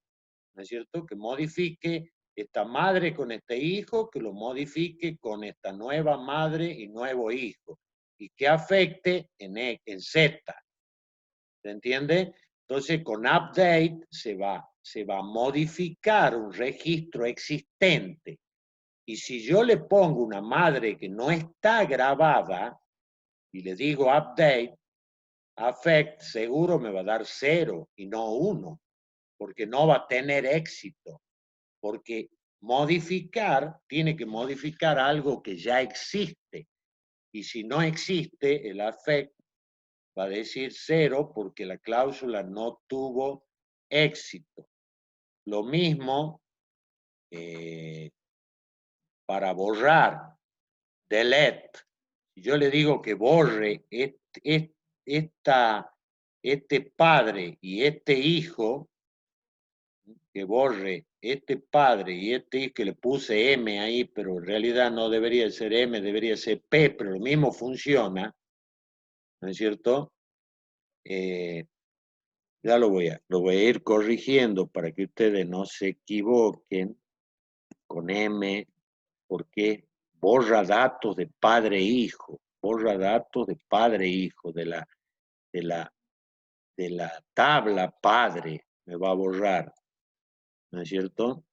¿no es cierto? Que modifique esta madre con este hijo, que lo modifique con esta nueva madre y nuevo hijo. Y que afecte en Z. ¿Se entiende? Entonces, con update se va a modificar un registro existente. Y si yo le pongo una madre que no está grabada y le digo update, affect, seguro me va a dar 0 y no 1, porque no va a tener éxito. Porque modificar, tiene que modificar algo que ya existe. Y si no existe, el affect va a decir 0 porque la cláusula no tuvo éxito. Lo mismo para borrar, delete. Si yo le digo que borre este padre y este hijo, que borre este padre y este hijo, que le puse M ahí, pero en realidad no debería ser M, debería ser P, pero lo mismo funciona, ¿no es cierto? Ya lo voy a ir corrigiendo para que ustedes no se equivoquen con M, porque borra datos de padre e hijo, borra datos de padre e hijo, de la, de la tabla padre, me va a borrar, ¿no es cierto?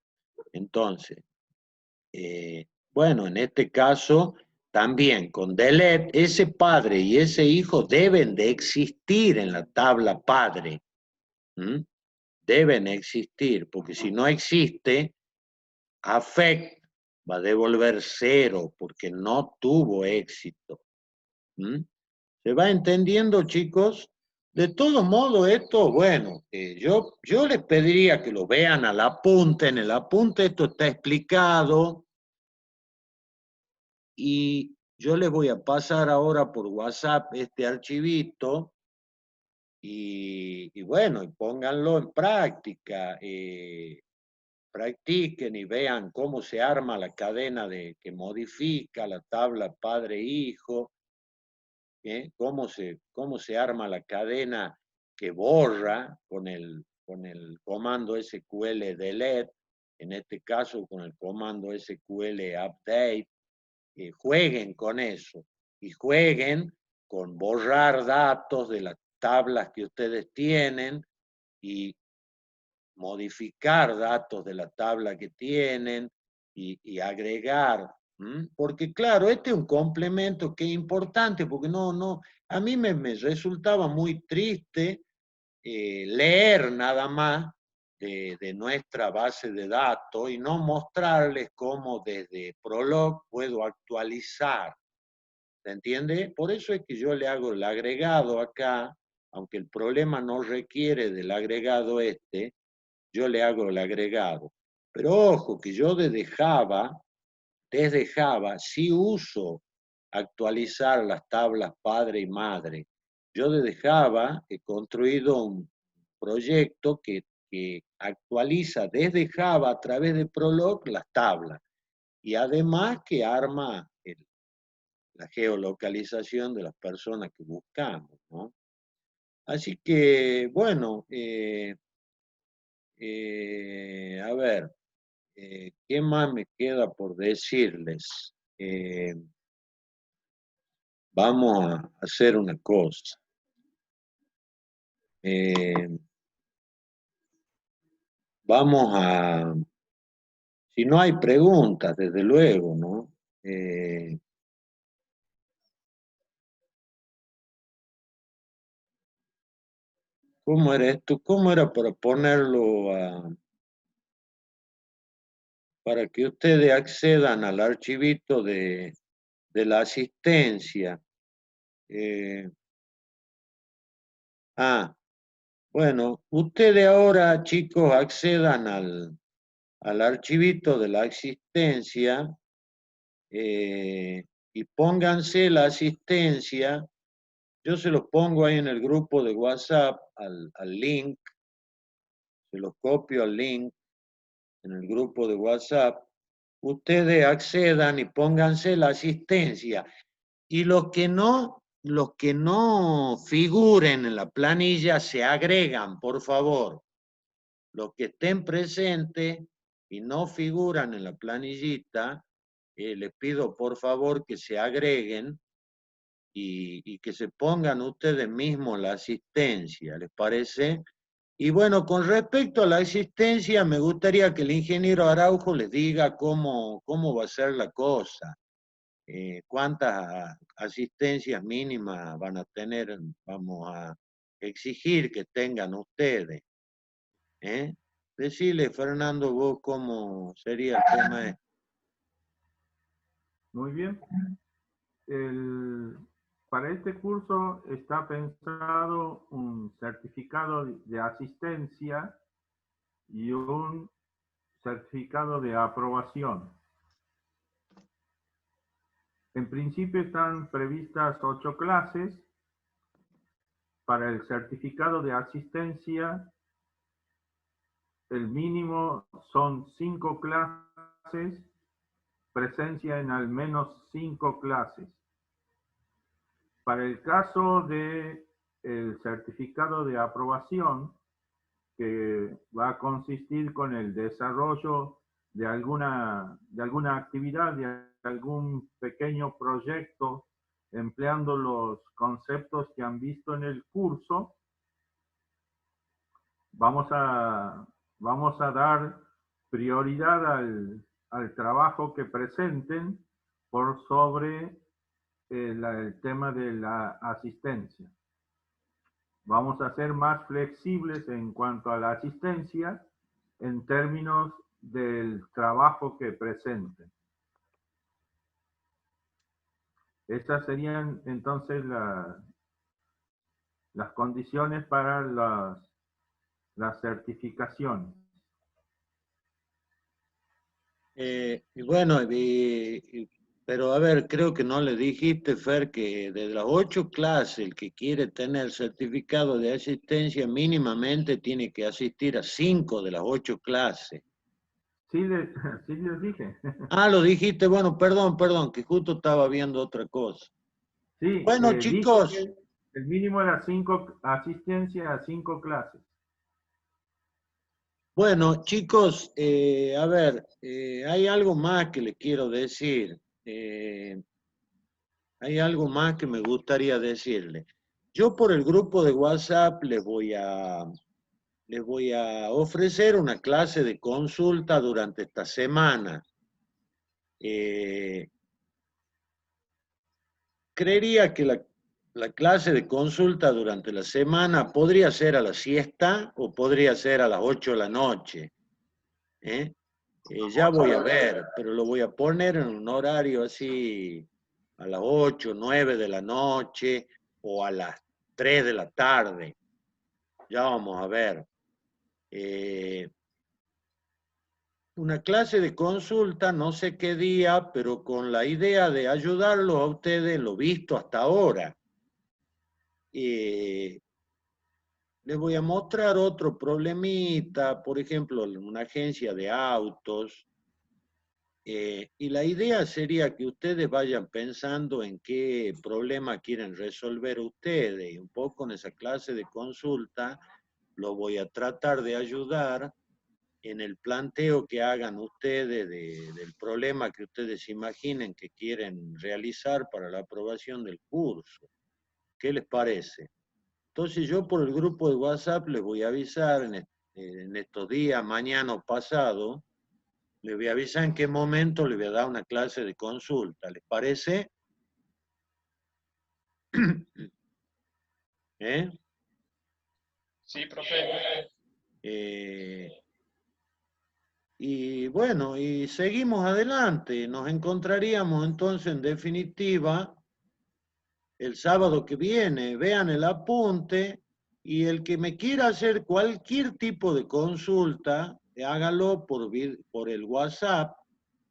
Entonces, bueno, en este caso, también con delete, ese padre y ese hijo deben de existir en la tabla padre. ¿Mm? Deben existir, porque si no existe, affect va a devolver 0 porque no tuvo éxito. ¿Mm? ¿Se va entendiendo, chicos? De todo modo, esto, bueno, yo les pediría que lo vean al apunte. En el apunte esto está explicado y yo les voy a pasar ahora por WhatsApp este archivito y bueno, y pónganlo en práctica. Practiquen y vean cómo se arma la cadena que modifica la tabla padre-hijo, cómo se arma la cadena que borra con el comando SQL delete, en este caso con el comando SQL update. Jueguen con eso y jueguen con borrar datos de las tablas que ustedes tienen y modificar datos de la tabla que tienen y agregar, porque claro, este es un complemento que es importante, porque a mí me resultaba muy triste leer nada más de nuestra base de datos y no mostrarles cómo desde Prolog puedo actualizar, ¿se entiende? Por eso es que yo le hago el agregado acá, aunque el problema no requiere del agregado yo le hago el agregado. Pero ojo, que yo desde Java sí uso actualizar las tablas padre y madre. Yo desde Java he construido un proyecto que actualiza desde Java a través de Prolog las tablas y además que arma la geolocalización de las personas que buscamos, ¿no? Así que, bueno, a ver, ¿qué más me queda por decirles? Vamos a hacer una cosa. Vamos a, si no hay preguntas, desde luego, ¿no? ¿Cómo era esto? ¿Cómo era para ponerlo para que ustedes accedan al archivito de la asistencia? Bueno, ustedes ahora, chicos, accedan al archivito de la asistencia y pónganse la asistencia. Yo se los pongo ahí en el grupo de WhatsApp, al link, se los copio al link en el grupo de WhatsApp. Ustedes accedan y pónganse la asistencia. Y los que no figuren en la planilla se agregan, por favor. Los que estén presentes y no figuran en la planillita, les pido por favor que se agreguen y que se pongan ustedes mismos la asistencia, ¿les parece? Y bueno, con respecto a la asistencia, me gustaría que el ingeniero Araujo les diga cómo va a ser la cosa, cuántas asistencias mínimas van a tener, vamos a exigir que tengan ustedes. ¿Eh? Decile, Fernando, vos cómo sería el tema este. Muy bien. Para este curso está pensado un certificado de asistencia y un certificado de aprobación. En principio están previstas 8 clases. Para el certificado de asistencia, el mínimo son 5 clases, presencia en al menos 5 clases. Para el caso de el certificado de aprobación, que va a consistir con el desarrollo de alguna actividad, de algún pequeño proyecto, empleando los conceptos que han visto en el curso, vamos a dar prioridad al trabajo que presenten por sobre el tema de la asistencia. Vamos a ser más flexibles en cuanto a la asistencia en términos del trabajo que presenten. Estas serían entonces las condiciones para las certificaciones. Y bueno, pero a ver, creo que no le dijiste, Fer, que de las 8 clases, el que quiere tener certificado de asistencia mínimamente tiene que asistir a 5 de las 8 clases. Sí, sí les dije. Ah, lo dijiste, bueno, perdón, que justo estaba viendo otra cosa. Sí, Bueno, dije chicos. que el mínimo era 5 asistencia a 5 clases. Bueno, chicos, a ver, hay algo más que les quiero decir. Hay algo más que me gustaría decirles. Yo por el grupo de WhatsApp les voy a ofrecer una clase de consulta durante esta semana. Creería que la clase de consulta durante la semana podría ser a la siesta o podría ser a las 8 de la noche. Ya voy a ver, pero lo voy a poner en un horario así a las 8, 9 de la noche o a las 3 de la tarde. Ya vamos a ver. Una clase de consulta, no sé qué día, pero con la idea de ayudarlos a ustedes, lo visto hasta ahora. Les voy a mostrar otro problemita, por ejemplo, en una agencia de autos. Y la idea sería que ustedes vayan pensando en qué problema quieren resolver ustedes. Y un poco en esa clase de consulta lo voy a tratar de ayudar en el planteo que hagan ustedes del problema que ustedes imaginen que quieren realizar para la aprobación del curso. ¿Qué les parece? Entonces yo por el grupo de WhatsApp les voy a avisar en estos días, mañana o pasado, les voy a avisar en qué momento les voy a dar una clase de consulta. ¿Les parece? ¿Eh? Sí, profe. Y bueno, y seguimos adelante. Nos encontraríamos entonces en definitiva el sábado que viene. Vean el apunte y el que me quiera hacer cualquier tipo de consulta, hágalo por el WhatsApp.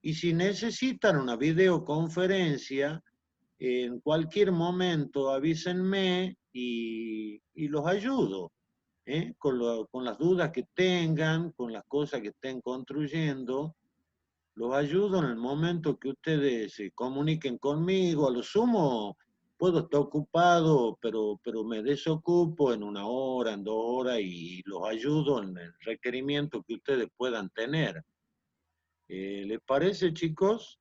Y si necesitan una videoconferencia, en cualquier momento avísenme y los ayudo, con las dudas que tengan, con las cosas que estén construyendo. Los ayudo en el momento que ustedes se comuniquen conmigo. A lo sumo puedo estar ocupado, pero me desocupo en 1 hora, en 2 horas y los ayudo en el requerimiento que ustedes puedan tener. ¿Les parece, chicos?